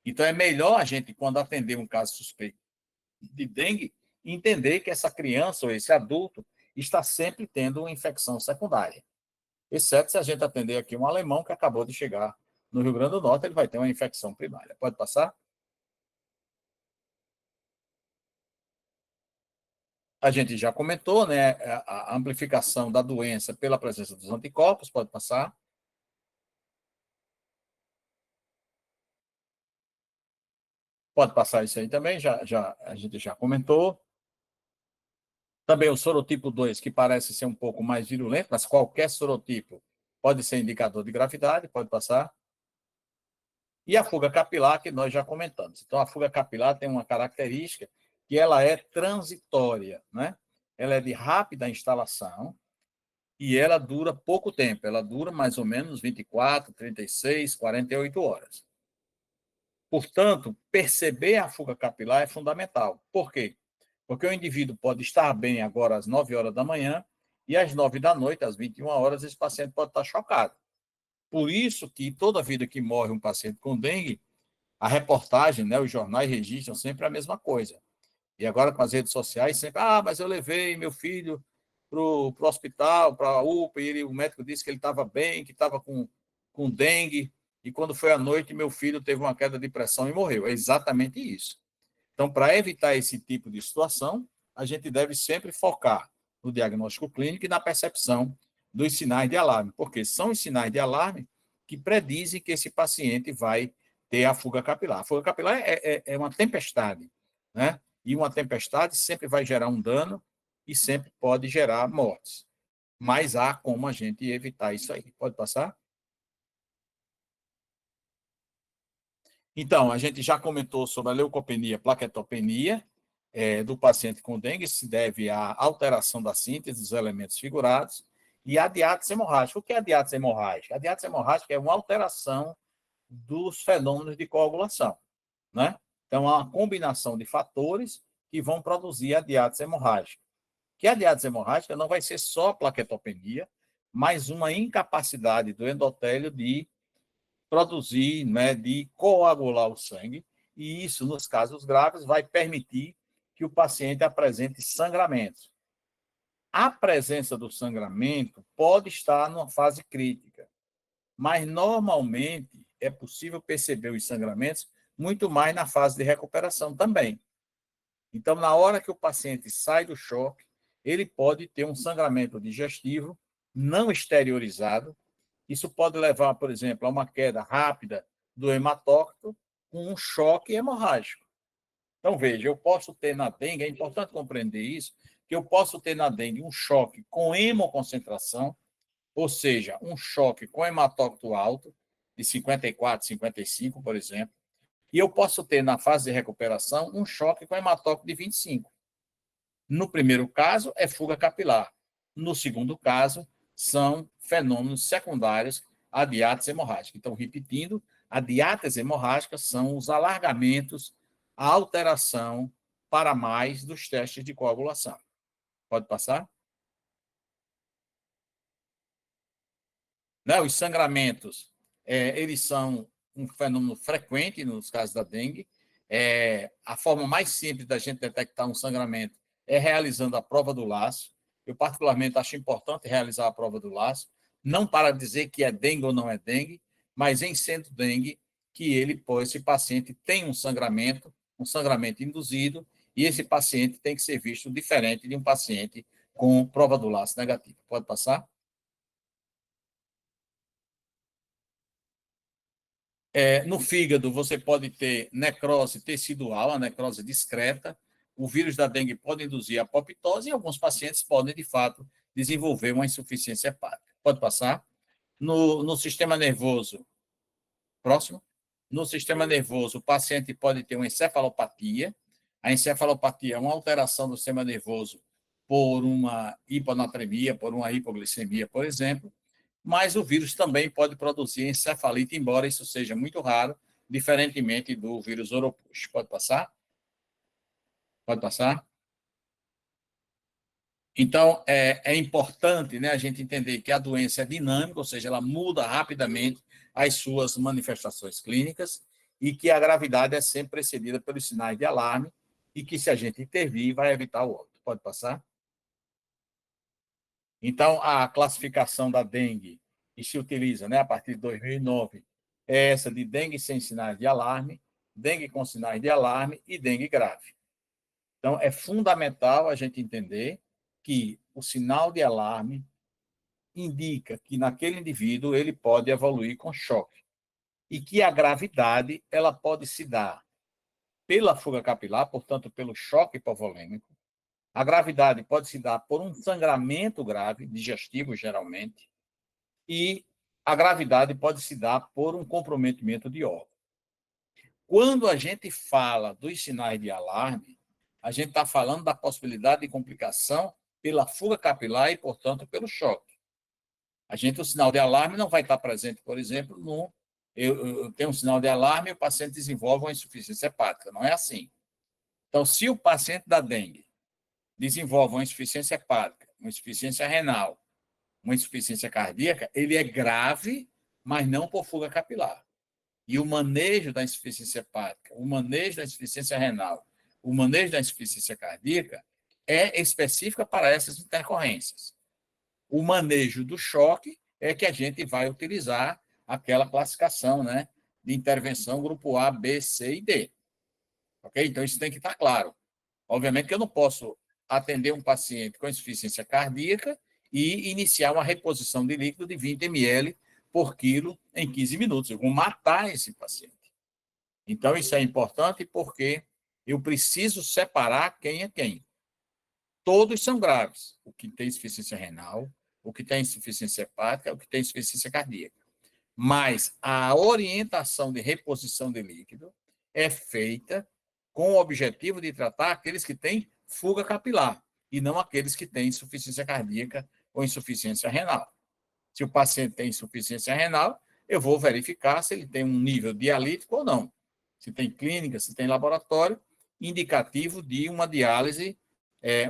Então, é melhor a gente, quando atender um caso suspeito de dengue, entender que essa criança ou esse adulto está sempre tendo uma infecção secundária. Exceto se a gente atender aqui um alemão que acabou de chegar no Rio Grande do Norte, ele vai ter uma infecção primária. Pode passar? A gente já comentou, né, a amplificação da doença pela presença dos anticorpos, pode passar. Pode passar isso aí também, a gente já comentou. Também o sorotipo 2, que parece ser um pouco mais virulento, mas qualquer sorotipo pode ser indicador de gravidade, pode passar. E a fuga capilar, que nós já comentamos. Então, a fuga capilar tem uma característica que ela é transitória, né? Ela é de rápida instalação e ela dura pouco tempo. Ela dura mais ou menos 24, 36, 48 horas. Portanto, perceber a fuga capilar é fundamental. Por quê? Porque o indivíduo pode estar bem agora às 9 horas da manhã e às 9 da noite, às 21 horas, esse paciente pode estar chocado. Por isso que toda vida que morre um paciente com dengue, a reportagem, né, os jornais registram sempre a mesma coisa. E agora com as redes sociais, sempre, mas eu levei meu filho para o hospital, para a UPA, e o médico disse que ele estava bem, que estava com dengue, e quando foi à noite, meu filho teve uma queda de pressão e morreu. É exatamente isso. Então, para evitar esse tipo de situação, a gente deve sempre focar no diagnóstico clínico e na percepção dos sinais de alarme, porque são os sinais de alarme que predizem que esse paciente vai ter a fuga capilar. A fuga capilar é uma tempestade, né? E uma tempestade sempre vai gerar um dano e sempre pode gerar mortes. Mas há como a gente evitar isso aí. Pode passar? Então, a gente já comentou sobre a leucopenia, plaquetopenia, do paciente com dengue, se deve à alteração da síntese dos elementos figurados, e a diátese hemorrágica. O que é a diátese hemorrágica? A diátese hemorrágica é uma alteração dos fenômenos de coagulação, né? Então, há uma combinação de fatores que vão produzir a diátese hemorrágica. Que a diátese hemorrágica não vai ser só plaquetopenia, mas uma incapacidade do endotélio de produzir, né, de coagular o sangue, e isso, nos casos graves, vai permitir que o paciente apresente sangramento. A presença do sangramento pode estar numa fase crítica, mas normalmente é possível perceber os sangramentos muito mais na fase de recuperação também. Então, na hora que o paciente sai do choque, ele pode ter um sangramento digestivo não exteriorizado. Isso pode levar, por exemplo, a uma queda rápida do hematócrito com um choque hemorrágico. Então, veja, eu posso ter na dengue, é importante compreender isso, que eu posso ter na dengue um choque com hemoconcentração, ou seja, um choque com hematócrito alto, de 54, 55, por exemplo, e eu posso ter na fase de recuperação um choque com hematócrito de 25. No primeiro caso, é fuga capilar. No segundo caso, são fenômenos secundários à diátese hemorrágica. Então, repetindo, a diátese hemorrágica são os alargamentos, a alteração para mais dos testes de coagulação. Pode passar? Né? Os sangramentos, eles são um fenômeno frequente nos casos da dengue. A forma mais simples da gente detectar um sangramento é realizando a prova do laço. Eu, particularmente, acho importante realizar a prova do laço, não para dizer que é dengue ou não é dengue, mas em sendo dengue, que esse paciente tem um sangramento induzido, e esse paciente tem que ser visto diferente de um paciente com prova do laço negativa. Pode passar? No fígado, você pode ter necrose tecidual, a necrose discreta. O vírus da dengue pode induzir a apoptose e alguns pacientes podem, de fato, desenvolver uma insuficiência hepática. Pode passar? No sistema nervoso, próximo. No sistema nervoso, o paciente pode ter uma encefalopatia. A encefalopatia é uma alteração do sistema nervoso por uma hiponatremia, por uma hipoglicemia, por exemplo, mas o vírus também pode produzir encefalite, embora isso seja muito raro, diferentemente do vírus Oropus. Pode passar? Pode passar? Então, é importante, né, a gente entender que a doença é dinâmica, ou seja, ela muda rapidamente as suas manifestações clínicas e que a gravidade é sempre precedida pelos sinais de alarme e que, se a gente intervir, vai evitar o óbito. Pode passar? Então, a classificação da dengue, que se utiliza, né, a partir de 2009, é essa de dengue sem sinais de alarme, dengue com sinais de alarme e dengue grave. Então, é fundamental a gente entender que o sinal de alarme indica que naquele indivíduo ele pode evoluir com choque e que a gravidade ela pode se dar pela fuga capilar, portanto, pelo choque hipovolêmico. A gravidade pode se dar por um sangramento grave, digestivo geralmente, e a gravidade pode se dar por um comprometimento de órgão. Quando a gente fala dos sinais de alarme, a gente está falando da possibilidade de complicação pela fuga capilar e, portanto, pelo choque. O sinal de alarme não vai estar presente, por exemplo, eu tenho um sinal de alarme e o paciente desenvolve uma insuficiência hepática. Não é assim. Então, se o paciente da dengue desenvolve uma insuficiência hepática, uma insuficiência renal, uma insuficiência cardíaca, ele é grave, mas não por fuga capilar. E o manejo da insuficiência hepática, o manejo da insuficiência renal, o manejo da insuficiência cardíaca é específica para essas intercorrências. O manejo do choque é que a gente vai utilizar aquela classificação, né, de intervenção grupo A, B, C e D. Ok? Então, isso tem que estar claro. Obviamente que eu não posso atender um paciente com insuficiência cardíaca e iniciar uma reposição de líquido de 20 ml por quilo em 15 minutos. Eu vou matar esse paciente. Então, isso é importante porque eu preciso separar quem é quem. Todos são graves. O que tem insuficiência renal, o que tem insuficiência hepática, o que tem insuficiência cardíaca. Mas a orientação de reposição de líquido é feita com o objetivo de tratar aqueles que têm fuga capilar e não aqueles que têm insuficiência cardíaca ou insuficiência renal. Se o paciente tem insuficiência renal, eu vou verificar se ele tem um nível dialítico ou não. Se tem clínica, se tem laboratório, indicativo de uma diálise,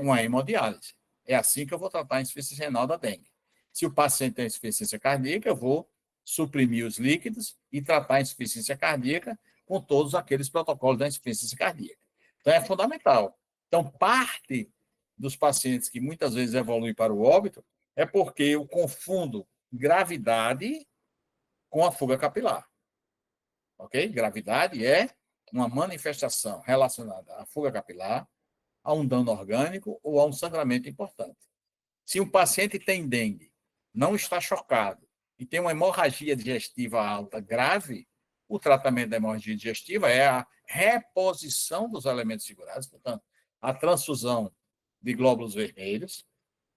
uma hemodiálise. É assim que eu vou tratar a insuficiência renal da dengue. Se o paciente tem insuficiência cardíaca, eu vou suprimir os líquidos e tratar a insuficiência cardíaca com todos aqueles protocolos da insuficiência cardíaca. Então, é fundamental. Então, parte dos pacientes que muitas vezes evoluem para o óbito é porque eu confundo gravidade com a fuga capilar. Ok? Gravidade é uma manifestação relacionada à fuga capilar, a um dano orgânico ou a um sangramento importante. Se um paciente tem dengue, não está chocado e tem uma hemorragia digestiva alta grave, o tratamento da hemorragia digestiva é a reposição dos elementos segurados, portanto, a transfusão de glóbulos vermelhos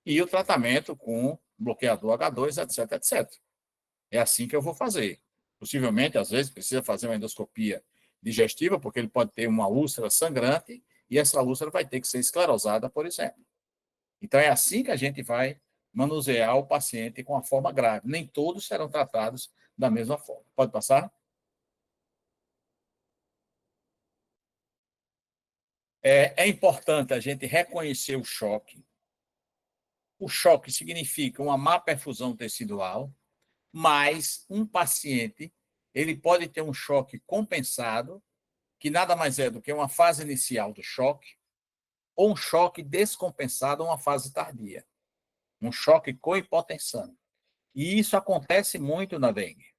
e o tratamento com bloqueador H2, etc, etc. É assim que eu vou fazer. Possivelmente, às vezes, precisa fazer uma endoscopia digestiva, porque ele pode ter uma úlcera sangrante e essa úlcera vai ter que ser esclerosada, por exemplo. Então, é assim que a gente vai manusear o paciente com a forma grave. Nem todos serão tratados da mesma forma. Pode passar? É importante a gente reconhecer o choque. O choque significa uma má perfusão tecidual, mas um paciente ele pode ter um choque compensado, que nada mais é do que uma fase inicial do choque, ou um choque descompensado, uma fase tardia. Um choque cohipotensão. E isso acontece muito na dengue.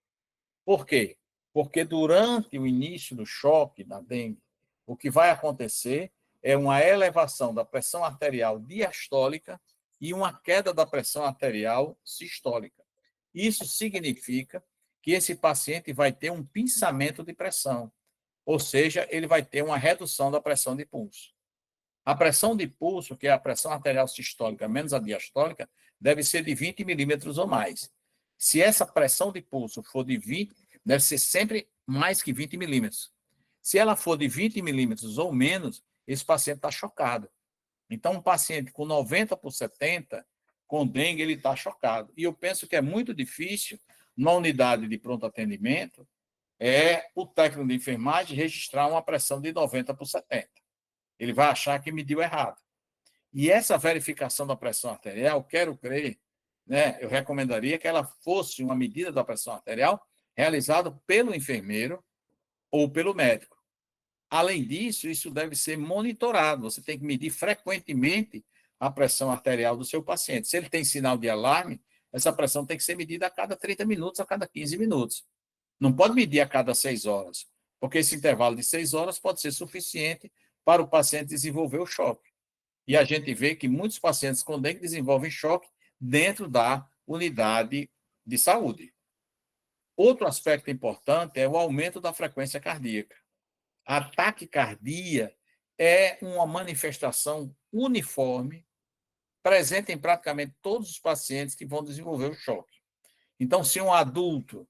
Por quê? Porque durante o início do choque da dengue, o que vai acontecer é uma elevação da pressão arterial diastólica e uma queda da pressão arterial sistólica. Isso significa que esse paciente vai ter um pinçamento de pressão, ou seja, ele vai ter uma redução da pressão de pulso. A pressão de pulso, que é a pressão arterial sistólica menos a diastólica, deve ser de 20 milímetros ou mais. Se essa pressão de pulso for de 20, deve ser sempre mais que 20 milímetros. Se ela for de 20 milímetros ou menos, esse paciente está chocado. Então, um paciente com 90 por 70, com dengue, ele está chocado. E eu penso que é muito difícil, na unidade de pronto atendimento, o técnico de enfermagem registrar uma pressão de 90 por 70. Ele vai achar que mediu errado. E essa verificação da pressão arterial, quero crer, né, eu recomendaria que ela fosse uma medida da pressão arterial realizada pelo enfermeiro ou pelo médico. Além disso, isso deve ser monitorado. Você tem que medir frequentemente a pressão arterial do seu paciente. Se ele tem sinal de alarme, essa pressão tem que ser medida a cada 30 minutos, a cada 15 minutos. Não pode medir a cada 6 horas, porque esse intervalo de 6 horas pode ser suficiente para o paciente desenvolver o choque. E a gente vê que muitos pacientes com dengue desenvolvem choque dentro da unidade de saúde. Outro aspecto importante é o aumento da frequência cardíaca. A taquicardia é uma manifestação uniforme, presente em praticamente todos os pacientes que vão desenvolver o choque. Então, se um adulto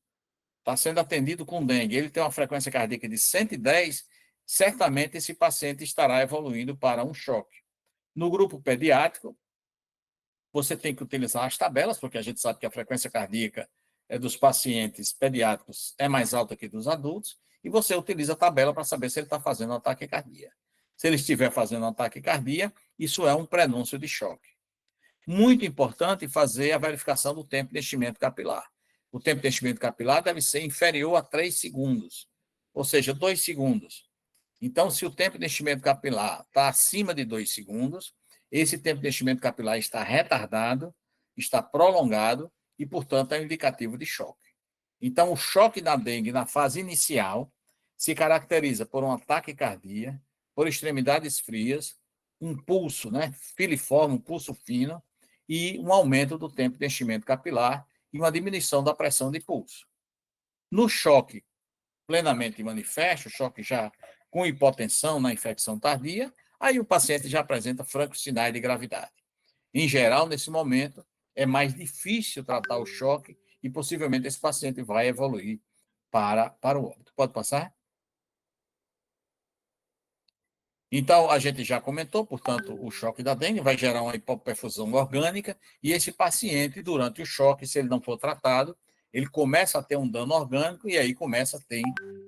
está sendo atendido com dengue, ele tem uma frequência cardíaca de 110, certamente esse paciente estará evoluindo para um choque. No grupo pediátrico, você tem que utilizar as tabelas, porque a gente sabe que a frequência cardíaca dos pacientes pediátricos é mais alta que dos adultos, e você utiliza a tabela para saber se ele está fazendo um ataque cardíaco. Se ele estiver fazendo um ataque cardíaco, isso é um prenúncio de choque. Muito importante fazer a verificação do tempo de enchimento capilar. O tempo de enchimento capilar deve ser inferior a 3 segundos, ou seja, 2 segundos. Então, se o tempo de enchimento capilar está acima de 2 segundos, esse tempo de enchimento capilar está retardado, está prolongado e, portanto, é um indicativo de choque. Então, o choque da dengue na fase inicial se caracteriza por um ataque cardíaco, por extremidades frias, um pulso, filiforme, um pulso fino, e um aumento do tempo de enchimento capilar e uma diminuição da pressão de pulso. No choque plenamente manifesto, choque já com hipotensão na infecção tardia, aí o paciente já apresenta francos sinais de gravidade. Em geral, nesse momento, é mais difícil tratar o choque e possivelmente esse paciente vai evoluir para o óbito. Pode passar? Então, a gente já comentou, portanto, o choque da dengue vai gerar uma hipoperfusão orgânica e esse paciente, durante o choque, se ele não for tratado, ele começa a ter um dano orgânico e aí começa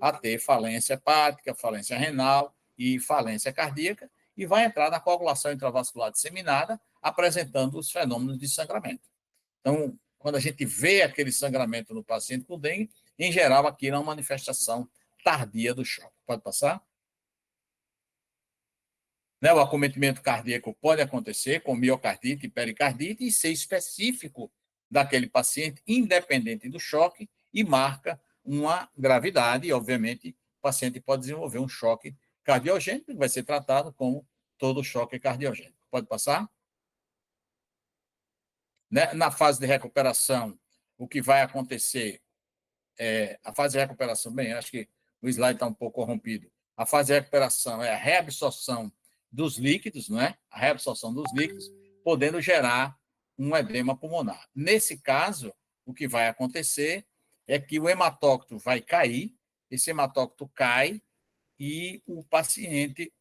a ter falência hepática, falência renal e falência cardíaca e vai entrar na coagulação intravascular disseminada, apresentando os fenômenos de sangramento. Então, quando a gente vê aquele sangramento no paciente com dengue, em geral, aqui é uma manifestação tardia do choque. Pode passar? O acometimento cardíaco pode acontecer com miocardite e pericardite e ser específico daquele paciente, independente do choque, e marca uma gravidade, e, obviamente, o paciente pode desenvolver um choque cardiogênico, que vai ser tratado como todo choque cardiogênico. Pode passar? Na fase de recuperação, o que vai acontecer a fase de recuperação, bem, acho que o slide está um pouco corrompido. A fase de recuperação é a reabsorção dos líquidos, não é? A reabsorção dos líquidos, podendo gerar um edema pulmonar. Nesse caso, o que vai acontecer é que o hematócrito vai cair, esse hematócrito cai e o paciente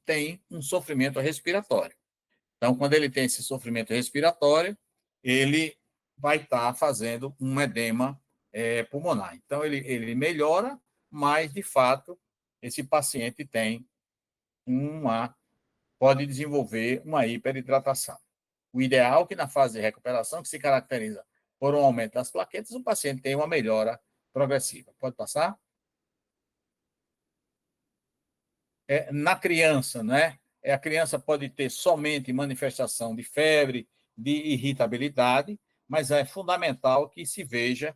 tem um sofrimento respiratório. Então, quando ele tem esse sofrimento respiratório, ele vai estar fazendo um edema pulmonar. Então, ele melhora, mas, de fato, esse paciente pode desenvolver uma hiperidratação. O ideal é que na fase de recuperação, que se caracteriza por um aumento das plaquetas, o paciente tenha uma melhora progressiva. Pode passar? Na criança, né? A criança pode ter somente manifestação de febre, de irritabilidade, mas é fundamental que se veja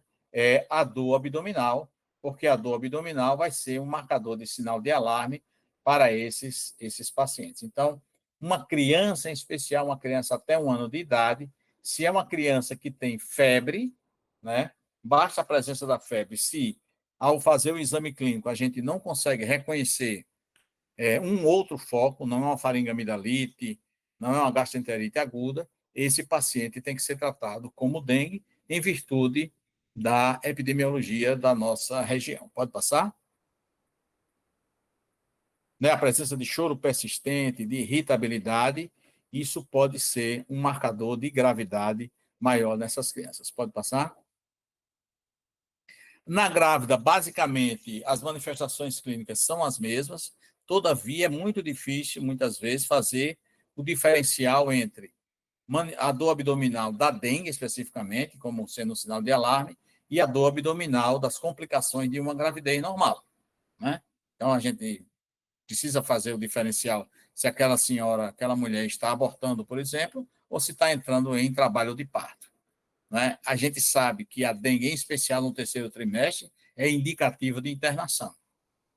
a dor abdominal, porque a dor abdominal vai ser um marcador de sinal de alarme para esses pacientes. Então, uma criança em especial, uma criança até 1 ano de idade, se é uma criança que tem febre, né? Basta a presença da febre. Se, ao fazer o exame clínico, a gente não consegue reconhecer um outro foco, não é uma faringoamidalite, não é uma gastroenterite aguda, esse paciente tem que ser tratado como dengue, em virtude da epidemiologia da nossa região. Pode passar? A presença de choro persistente, de irritabilidade, isso pode ser um marcador de gravidade maior nessas crianças. Pode passar? Na grávida, basicamente, as manifestações clínicas são as mesmas, todavia é muito difícil, muitas vezes, fazer o diferencial entre a dor abdominal da dengue, especificamente, como sendo um sinal de alarme, e a dor abdominal das complicações de uma gravidez normal, né? Então, a gente precisa fazer o diferencial se aquela senhora, aquela mulher está abortando, por exemplo, ou se está entrando em trabalho de parto. Né? A gente sabe que a dengue, em especial no terceiro trimestre, é indicativa de internação.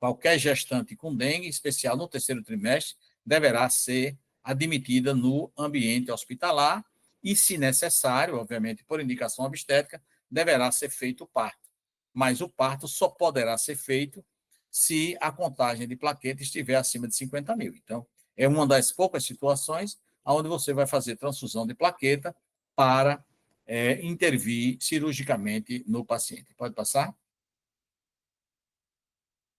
qualquer gestante com dengue, em especial no terceiro trimestre, deverá ser admitida no ambiente hospitalar e, se necessário, obviamente por indicação obstétrica, deverá ser feito o parto. Mas o parto só poderá ser feito se a contagem de plaquetas estiver acima de 50 mil. Então, é uma das poucas situações onde você vai fazer transfusão de plaqueta para intervir cirurgicamente no paciente. Pode passar?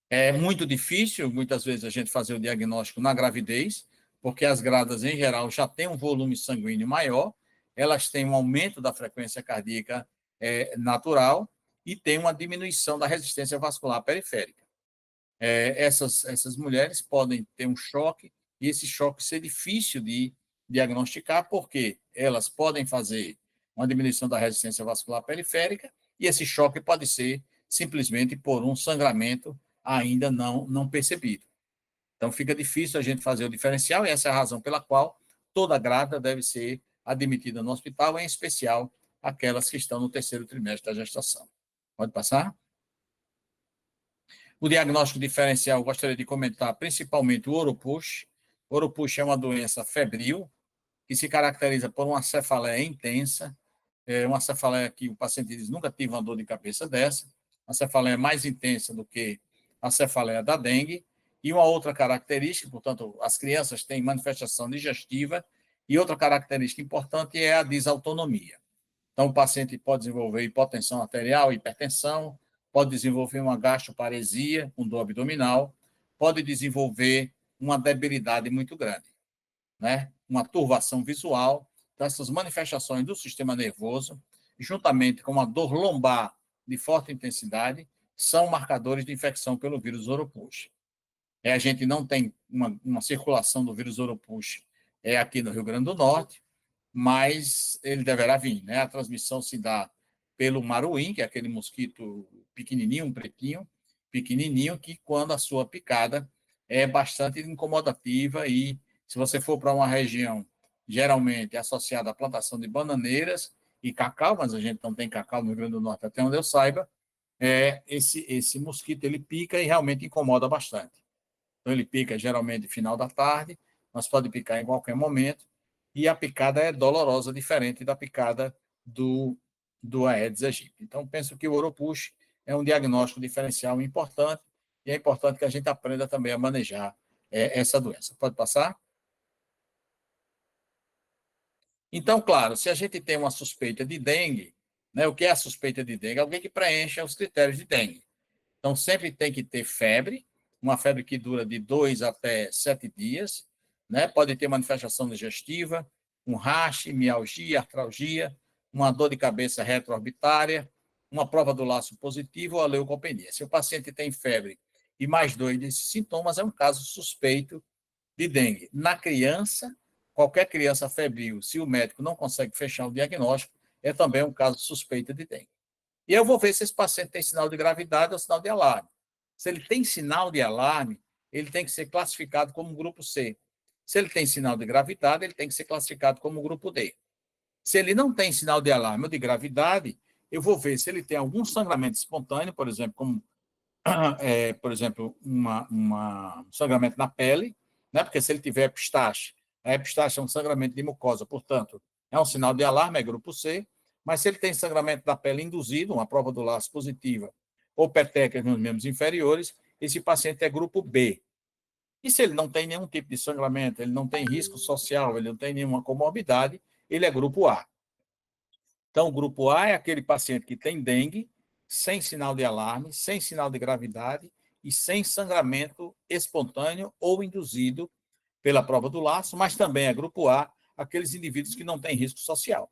É muito difícil, muitas vezes, a gente fazer o diagnóstico na gravidez, porque as grávidas, em geral, já têm um volume sanguíneo maior, elas têm um aumento da frequência cardíaca natural e tem uma diminuição da resistência vascular periférica. Essas mulheres podem ter um choque, e esse choque ser difícil de diagnosticar, porque elas podem fazer uma diminuição da resistência vascular periférica, e esse choque pode ser simplesmente por um sangramento ainda não percebido. Então, fica difícil a gente fazer o diferencial, e essa é a razão pela qual toda grávida deve ser admitida no hospital, em especial aquelas que estão no terceiro trimestre da gestação. Pode passar? O diagnóstico diferencial, eu gostaria de comentar principalmente o Oropouche. O Oropouche é uma doença febril, que se caracteriza por uma cefaleia intensa, uma cefaleia que o paciente diz, nunca tive uma dor de cabeça dessa, uma cefaleia mais intensa do que a cefaleia da dengue, e uma outra característica, portanto, as crianças têm manifestação digestiva, e outra característica importante é a desautonomia. Então, o paciente pode desenvolver hipotensão arterial, hipertensão, pode desenvolver uma gastroparesia, um dor abdominal, pode desenvolver uma debilidade muito grande, né? Uma turvação visual. Então, essas manifestações do sistema nervoso, juntamente com uma dor lombar de forte intensidade, são marcadores de infecção pelo vírus Oropouche. A gente não tem uma circulação do vírus Oropouche aqui no Rio Grande do Norte, mas ele deverá vir, né? A transmissão se dá pelo maruim, que é aquele mosquito pequenininho, um pretinho, pequenininho, que quando a sua picada é bastante incomodativa e se você for para uma região geralmente associada à plantação de bananeiras e cacau, mas a gente não tem cacau no Rio Grande do Norte, até onde eu saiba, esse mosquito ele pica e realmente incomoda bastante. Então, ele pica geralmente no final da tarde, mas pode picar em qualquer momento, e a picada é dolorosa, diferente da picada do Aedes aegypti. Então, penso que o Oropouche é um diagnóstico diferencial importante, e é importante que a gente aprenda também a manejar essa doença. Pode passar? Então, claro, se a gente tem uma suspeita de dengue, né, o que é a suspeita de dengue? Alguém que preencha os critérios de dengue. Então, sempre tem que ter febre, uma febre que dura de 2 até 7 dias, né? Pode ter manifestação digestiva, um rache, mialgia, artralgia, uma dor de cabeça retroorbitária, uma prova do laço positivo ou a leucopenia. Se o paciente tem febre e mais 2 desses sintomas, é um caso suspeito de dengue. Na criança, qualquer criança febril, se o médico não consegue fechar o diagnóstico, é também um caso suspeito de dengue. E eu vou ver se esse paciente tem sinal de gravidade ou sinal de alarme. Se ele tem sinal de alarme, ele tem que ser classificado como grupo C. Se ele tem sinal de gravidade, ele tem que ser classificado como grupo D. Se ele não tem sinal de alarme ou de gravidade, eu vou ver se ele tem algum sangramento espontâneo, por exemplo, como um sangramento na pele, né? Porque se ele tiver epistaxe, a epistaxe é um sangramento de mucosa, portanto, é um sinal de alarme, é grupo C, mas se ele tem sangramento da pele induzido, uma prova do laço positiva, ou petecas nos membros inferiores, esse paciente é grupo B. E se ele não tem nenhum tipo de sangramento, ele não tem risco social, ele não tem nenhuma comorbidade, ele é grupo A. Então, o grupo A é aquele paciente que tem dengue, sem sinal de alarme, sem sinal de gravidade e sem sangramento espontâneo ou induzido pela prova do laço, mas também é grupo A, aqueles indivíduos que não têm risco social.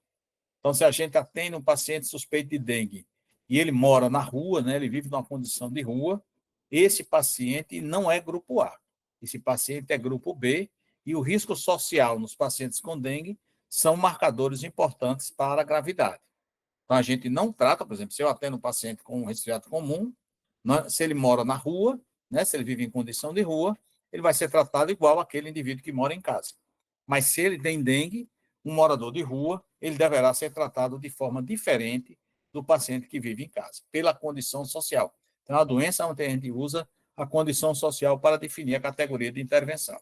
Então, se a gente atende um paciente suspeito de dengue e ele mora na rua, né, ele vive numa condição de rua, esse paciente não é grupo A. Esse paciente é grupo B e o risco social nos pacientes com dengue são marcadores importantes para a gravidade. Então, a gente não trata, por exemplo, se eu atendo um paciente com um resfriado comum, se ele mora na rua, né, se ele vive em condição de rua, ele vai ser tratado igual aquele indivíduo que mora em casa. Mas se ele tem dengue, um morador de rua, ele deverá ser tratado de forma diferente do paciente que vive em casa, pela condição social. Então, é uma doença onde a gente usa a condição social para definir a categoria de intervenção.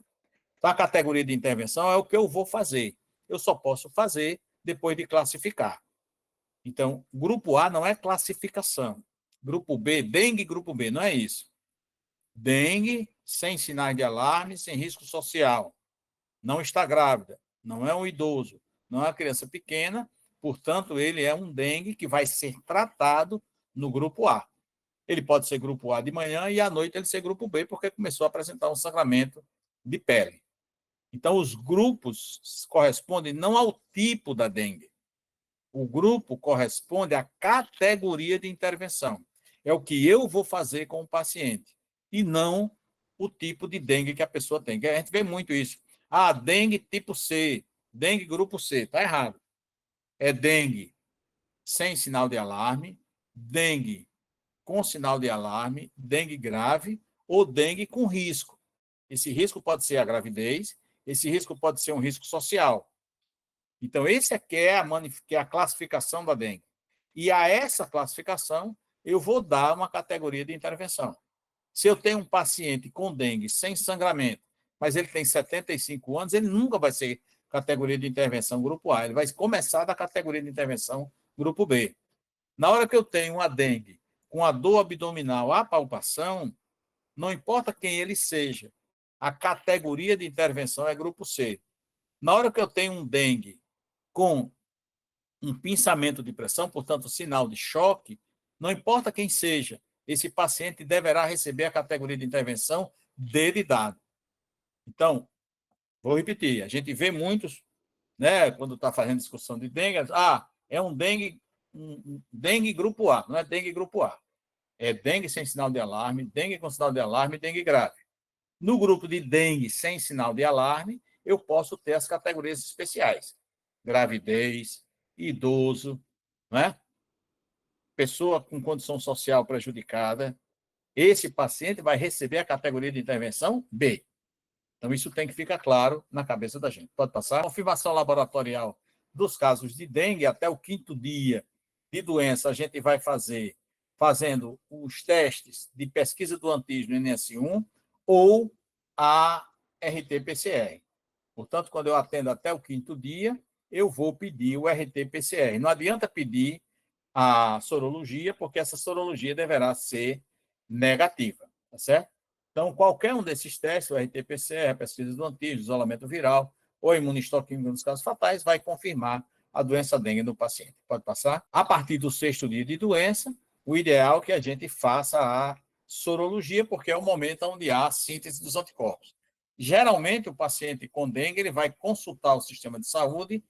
Então, a categoria de intervenção é o que eu vou fazer. Eu só posso fazer depois de classificar. Então, grupo A não é classificação. Grupo B, dengue, grupo B, não é isso. Dengue, sem sinais de alarme, sem risco social. Não está grávida, não é um idoso, não é uma criança pequena, portanto, ele é um dengue que vai ser tratado no grupo A. Ele pode ser grupo A de manhã e à noite ele ser grupo B, porque começou a apresentar um sangramento de pele. Então, os grupos correspondem não ao tipo da dengue. O grupo corresponde à categoria de intervenção. É o que eu vou fazer com o paciente, e não o tipo de dengue que a pessoa tem. A gente vê muito isso. Ah, dengue tipo C, dengue grupo C. Está errado. É dengue sem sinal de alarme, dengue com sinal de alarme, dengue grave ou dengue com risco. Esse risco pode ser a gravidez, esse risco pode ser um risco social. Então, esse aqui é a classificação da dengue. E a essa classificação, eu vou dar uma categoria de intervenção. Se eu tenho um paciente com dengue sem sangramento, mas ele tem 75 anos, ele nunca vai ser categoria de intervenção grupo A, ele vai começar da categoria de intervenção grupo B. Na hora que eu tenho uma dengue com a dor abdominal à palpação, não importa quem ele seja, a categoria de intervenção é grupo C. Na hora que eu tenho um dengue com um pinçamento de pressão, portanto, sinal de choque, não importa quem seja, esse paciente deverá receber a categoria de intervenção dele dado. Então, vou repetir, a gente vê muitos, né, quando está fazendo discussão de dengue, é um dengue grupo A, não é dengue grupo A. É dengue sem sinal de alarme, dengue com sinal de alarme e dengue grave. No grupo de dengue sem sinal de alarme, eu posso ter as categorias especiais. Gravidez, idoso, né? Pessoa com condição social prejudicada. Esse paciente vai receber a categoria de intervenção B. Então, isso tem que ficar claro na cabeça da gente. Pode passar? Confirmação laboratorial dos casos de dengue até o 5º dia de doença, a gente vai fazendo os testes de pesquisa do antígeno NS1 ou a RT-PCR. Portanto, quando eu atendo até o 5º dia, eu vou pedir o RT-PCR. Não adianta pedir a sorologia, porque essa sorologia deverá ser negativa, tá certo? Então, qualquer um desses testes, o RT-PCR, a pesquisa do antígeno, isolamento viral ou imunistoquímico nos casos fatais, vai confirmar a doença dengue no paciente. Pode passar? A partir do 6º dia de doença, o ideal é que a gente faça a sorologia, porque é o momento onde há a síntese dos anticorpos. Geralmente, o paciente com dengue ele vai consultar o sistema de saúde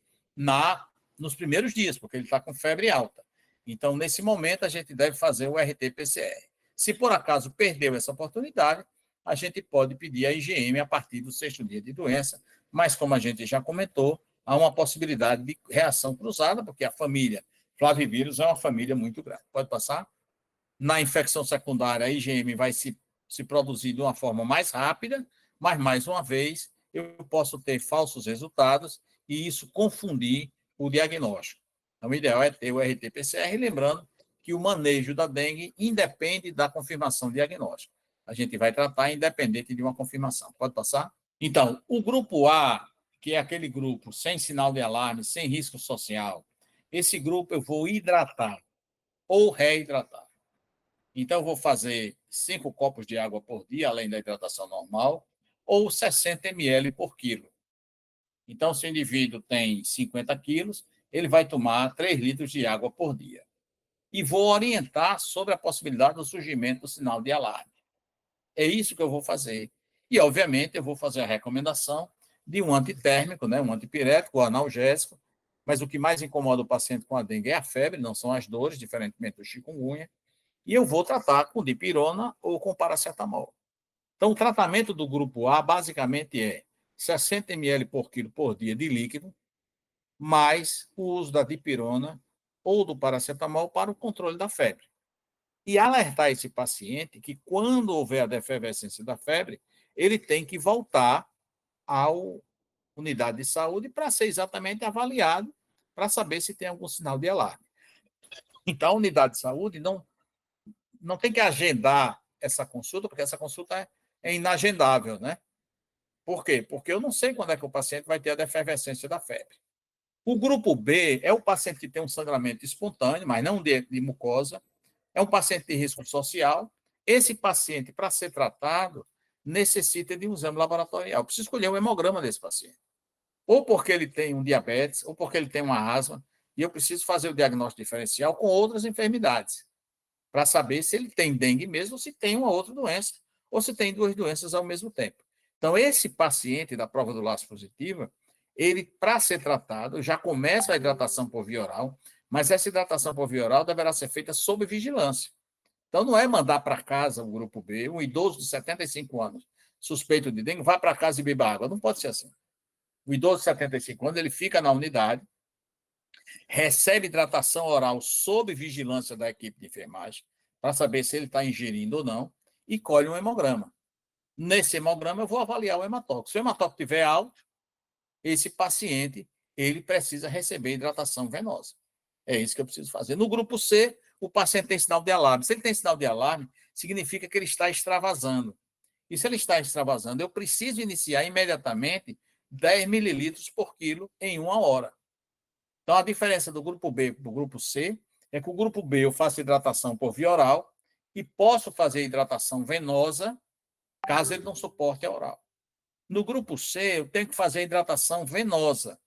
nos primeiros dias, porque ele está com febre alta. Então, nesse momento, a gente deve fazer o RT-PCR. Se por acaso perdeu essa oportunidade, a gente pode pedir a IgM a partir do 6º dia de doença, mas como a gente já comentou, há uma possibilidade de reação cruzada, porque a família flavivírus é uma família muito grande. Pode passar? Na infecção secundária, a IgM vai se produzir de uma forma mais rápida, mas, mais uma vez, eu posso ter falsos resultados e isso confundir o diagnóstico. Então, o ideal é ter o RT-PCR, lembrando que o manejo da dengue independe da confirmação diagnóstica. A gente vai tratar independente de uma confirmação. Pode passar? Então, o grupo A, que é aquele grupo sem sinal de alarme, sem risco social, esse grupo eu vou hidratar ou reidratar. Então, eu vou fazer 5 copos de água por dia, além da hidratação normal, ou 60 ml por quilo. Então, se o indivíduo tem 50 quilos, ele vai tomar 3 litros de água por dia. E vou orientar sobre a possibilidade do surgimento do sinal de alarme. É isso que eu vou fazer. E, obviamente, eu vou fazer a recomendação de um antitérmico, né, um antipirético, um analgésico, mas o que mais incomoda o paciente com a dengue é a febre, não são as dores, diferentemente do chikungunya, e eu vou tratar com dipirona ou com paracetamol. Então, o tratamento do grupo A, basicamente, é 60 ml por quilo por dia de líquido, mais o uso da dipirona ou do paracetamol para o controle da febre. E alertar esse paciente que, quando houver a defervescência da febre, ele tem que voltar à unidade de saúde para ser exatamente avaliado, para saber se tem algum sinal de alarme. Então, a unidade de saúde não tem que agendar essa consulta, porque essa consulta é inagendável, né? Por quê? Porque eu não sei quando é que o paciente vai ter a defervescência da febre. O grupo B é o paciente que tem um sangramento espontâneo, mas não de mucosa, é um paciente de risco social. Esse paciente, para ser tratado, necessita de um exame laboratorial. Preciso escolher o hemograma desse paciente. Ou porque ele tem um diabetes, ou porque ele tem uma asma, e eu preciso fazer o diagnóstico diferencial com outras enfermidades, para saber se ele tem dengue mesmo, ou se tem uma outra doença, ou se tem duas doenças ao mesmo tempo. Então, esse paciente da prova do laço positiva, ele, para ser tratado, já começa a hidratação por via oral, mas essa hidratação por via oral deverá ser feita sob vigilância. Então, não é mandar para casa o grupo B, um idoso de 75 anos, suspeito de dengue, vá para casa e beba água. Não pode ser assim. O idoso de 75 anos, ele fica na unidade, recebe hidratação oral sob vigilância da equipe de enfermagem, para saber se ele está ingerindo ou não, e colhe um hemograma. Nesse hemograma, eu vou avaliar o hematócrito. Se o hematócrito estiver alto, esse paciente ele precisa receber hidratação venosa. É isso que eu preciso fazer. No grupo C, o paciente tem sinal de alarme. Se ele tem sinal de alarme, significa que ele está extravasando. E se ele está extravasando, eu preciso iniciar imediatamente 10 mililitros por quilo em 1 hora. Então, a diferença do grupo B para o grupo C é que o grupo B eu faço hidratação por via oral e posso fazer hidratação venosa caso ele não suporte a oral. No grupo C, eu tenho que fazer hidratação venosa,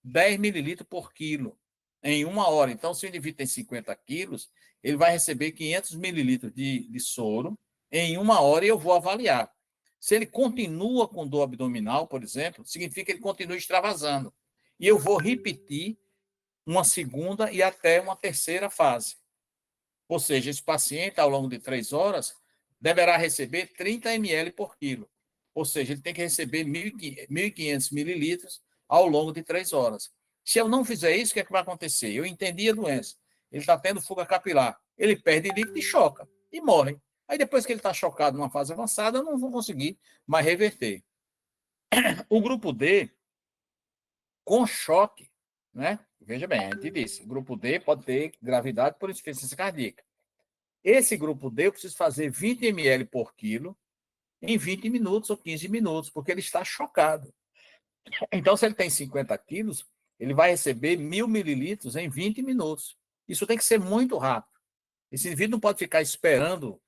10 mililitros por quilo, em 1 hora. Então, se o indivíduo tem 50 quilos, ele vai receber 500 mililitros de soro em 1 hora e eu vou avaliar. Se ele continua com dor abdominal, por exemplo, significa que ele continua extravasando. E eu vou repetir uma segunda e até uma terceira fase. Ou seja, esse paciente, ao longo de 3 horas, deverá receber 30 ml por quilo. Ou seja, ele tem que receber 1.500 mililitros ao longo de 3 horas. Se eu não fizer isso, o que é que vai acontecer? Eu entendi a doença. Ele está tendo fuga capilar. Ele perde líquido e choca. E morre. Aí, depois que ele está chocado numa fase avançada, eu não vou conseguir mais reverter. O grupo D, com choque, né? Veja bem, a gente disse, o grupo D pode ter gravidade por insuficiência cardíaca. Esse grupo D, eu preciso fazer 20 ml por quilo em 20 minutos ou 15 minutos, porque ele está chocado. Então, se ele tem 50 quilos, ele vai receber 1.000 mililitros em 20 minutos. Isso tem que ser muito rápido. Esse indivíduo não pode ficar esperando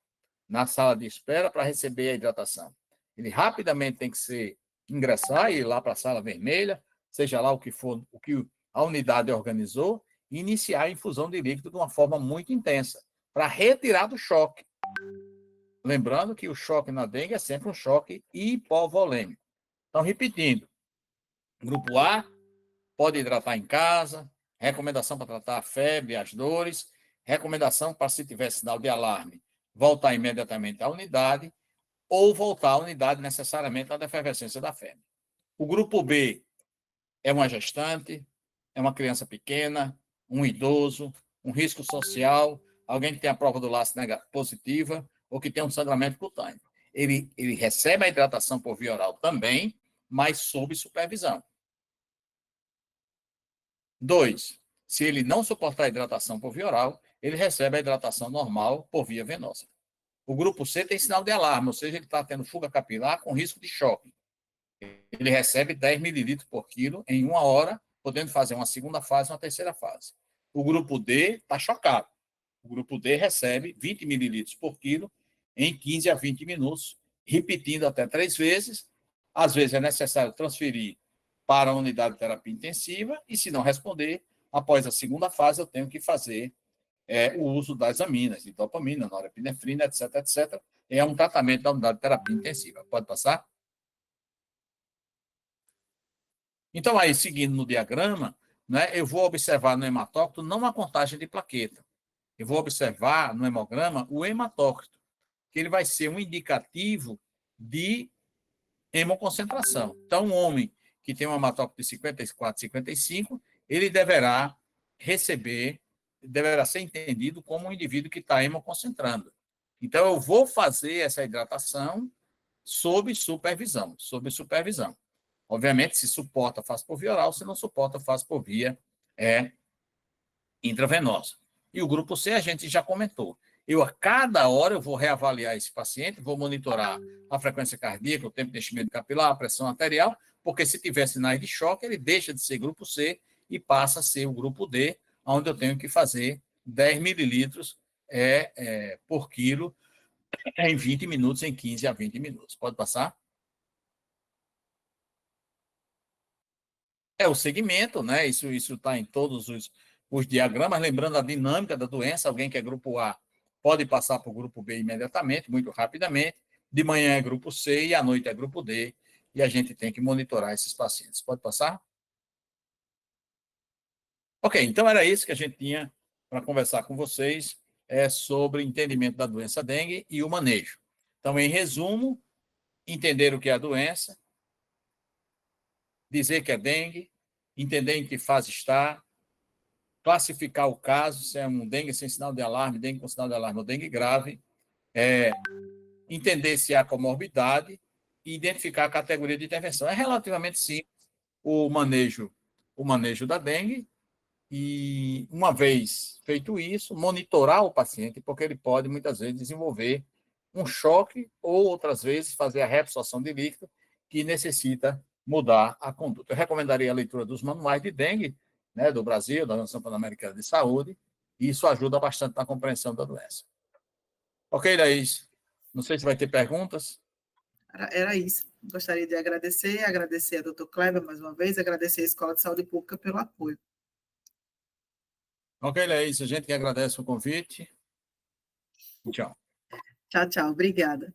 na sala de espera para receber a hidratação. Ele rapidamente tem que ingressar e ir lá para a sala vermelha, seja lá o que for, o que a unidade organizou, e iniciar a infusão de líquido de uma forma muito intensa, para retirar do choque. Lembrando que o choque na dengue é sempre um choque hipovolêmico. Então, repetindo, grupo A, pode hidratar em casa, recomendação para tratar a febre e as dores, recomendação para, se tiver sinal de alarme, voltar imediatamente à unidade, ou voltar à unidade necessariamente na efervescência da febre. O grupo B é uma gestante, é uma criança pequena, um idoso, um risco social, alguém que tem a prova do laço positiva ou que tem um sangramento cutâneo. Ele recebe a hidratação por via oral também, mas sob supervisão. 2. Se ele não suportar a hidratação por via oral, ele recebe a hidratação normal por via venosa. O grupo C tem sinal de alarme, ou seja, ele está tendo fuga capilar com risco de choque. Ele recebe 10 mililitros por quilo em 1 hora, podendo fazer uma segunda fase e uma terceira fase. O grupo D está chocado. O grupo D recebe 20 mililitros por quilo em 15 a 20 minutos, repetindo até 3 vezes. Às vezes é necessário transferir para a unidade de terapia intensiva e, se não responder, após a segunda fase, eu tenho que fazer o uso das aminas, de dopamina, norepinefrina, etc, etc. É um tratamento da unidade de terapia intensiva. Pode passar? Então, aí, seguindo no diagrama, né, eu vou observar no hematócrito não a contagem de plaqueta. Eu vou observar no hemograma o hematócrito, que ele vai ser um indicativo de hemoconcentração. Então, um homem que tem um hematócrito de 54, 55, ele deverá ser entendido como um indivíduo que está hemoconcentrando. Então, eu vou fazer essa hidratação sob supervisão. Obviamente, se suporta, faço por via oral, se não suporta, faço por via intravenosa. E o grupo C a gente já comentou. a cada hora, eu vou reavaliar esse paciente, vou monitorar a frequência cardíaca, o tempo de enchimento capilar, a pressão arterial, porque se tiver sinais de choque, ele deixa de ser grupo C e passa a ser o grupo D, onde eu tenho que fazer 10 mililitros por quilo em 20 minutos, em 15 a 20 minutos. Pode passar? É o segmento, né? Isso está em todos os diagramas, lembrando a dinâmica da doença. Alguém que é grupo A pode passar para o grupo B imediatamente, muito rapidamente. De manhã é grupo C e à noite é grupo D. E a gente tem que monitorar esses pacientes. Pode passar? Ok, então era isso que a gente tinha para conversar com vocês sobre entendimento da doença dengue e o manejo. Então, em resumo, entender o que é a doença, dizer que é dengue, entender em que fase está, classificar o caso, se é um dengue sem sinal de alarme, dengue com sinal de alarme ou dengue grave, entender se há comorbidade e identificar a categoria de intervenção. É relativamente simples o manejo da dengue e, uma vez feito isso, monitorar o paciente, porque ele pode, muitas vezes, desenvolver um choque ou, outras vezes, fazer a reabsorção de líquido que necessita mudar a conduta. Eu recomendaria a leitura dos manuais de dengue, né, do Brasil, da Organização Pan-Americana de Saúde, e isso ajuda bastante na compreensão da doença. Ok, Laís? Não sei se vai ter perguntas. Era isso. Gostaria de agradecer a doutor Kleber mais uma vez, agradecer a Escola de Saúde Pública pelo apoio. Ok, Laís, a gente que agradece o convite. Tchau. Tchau, tchau. Obrigada.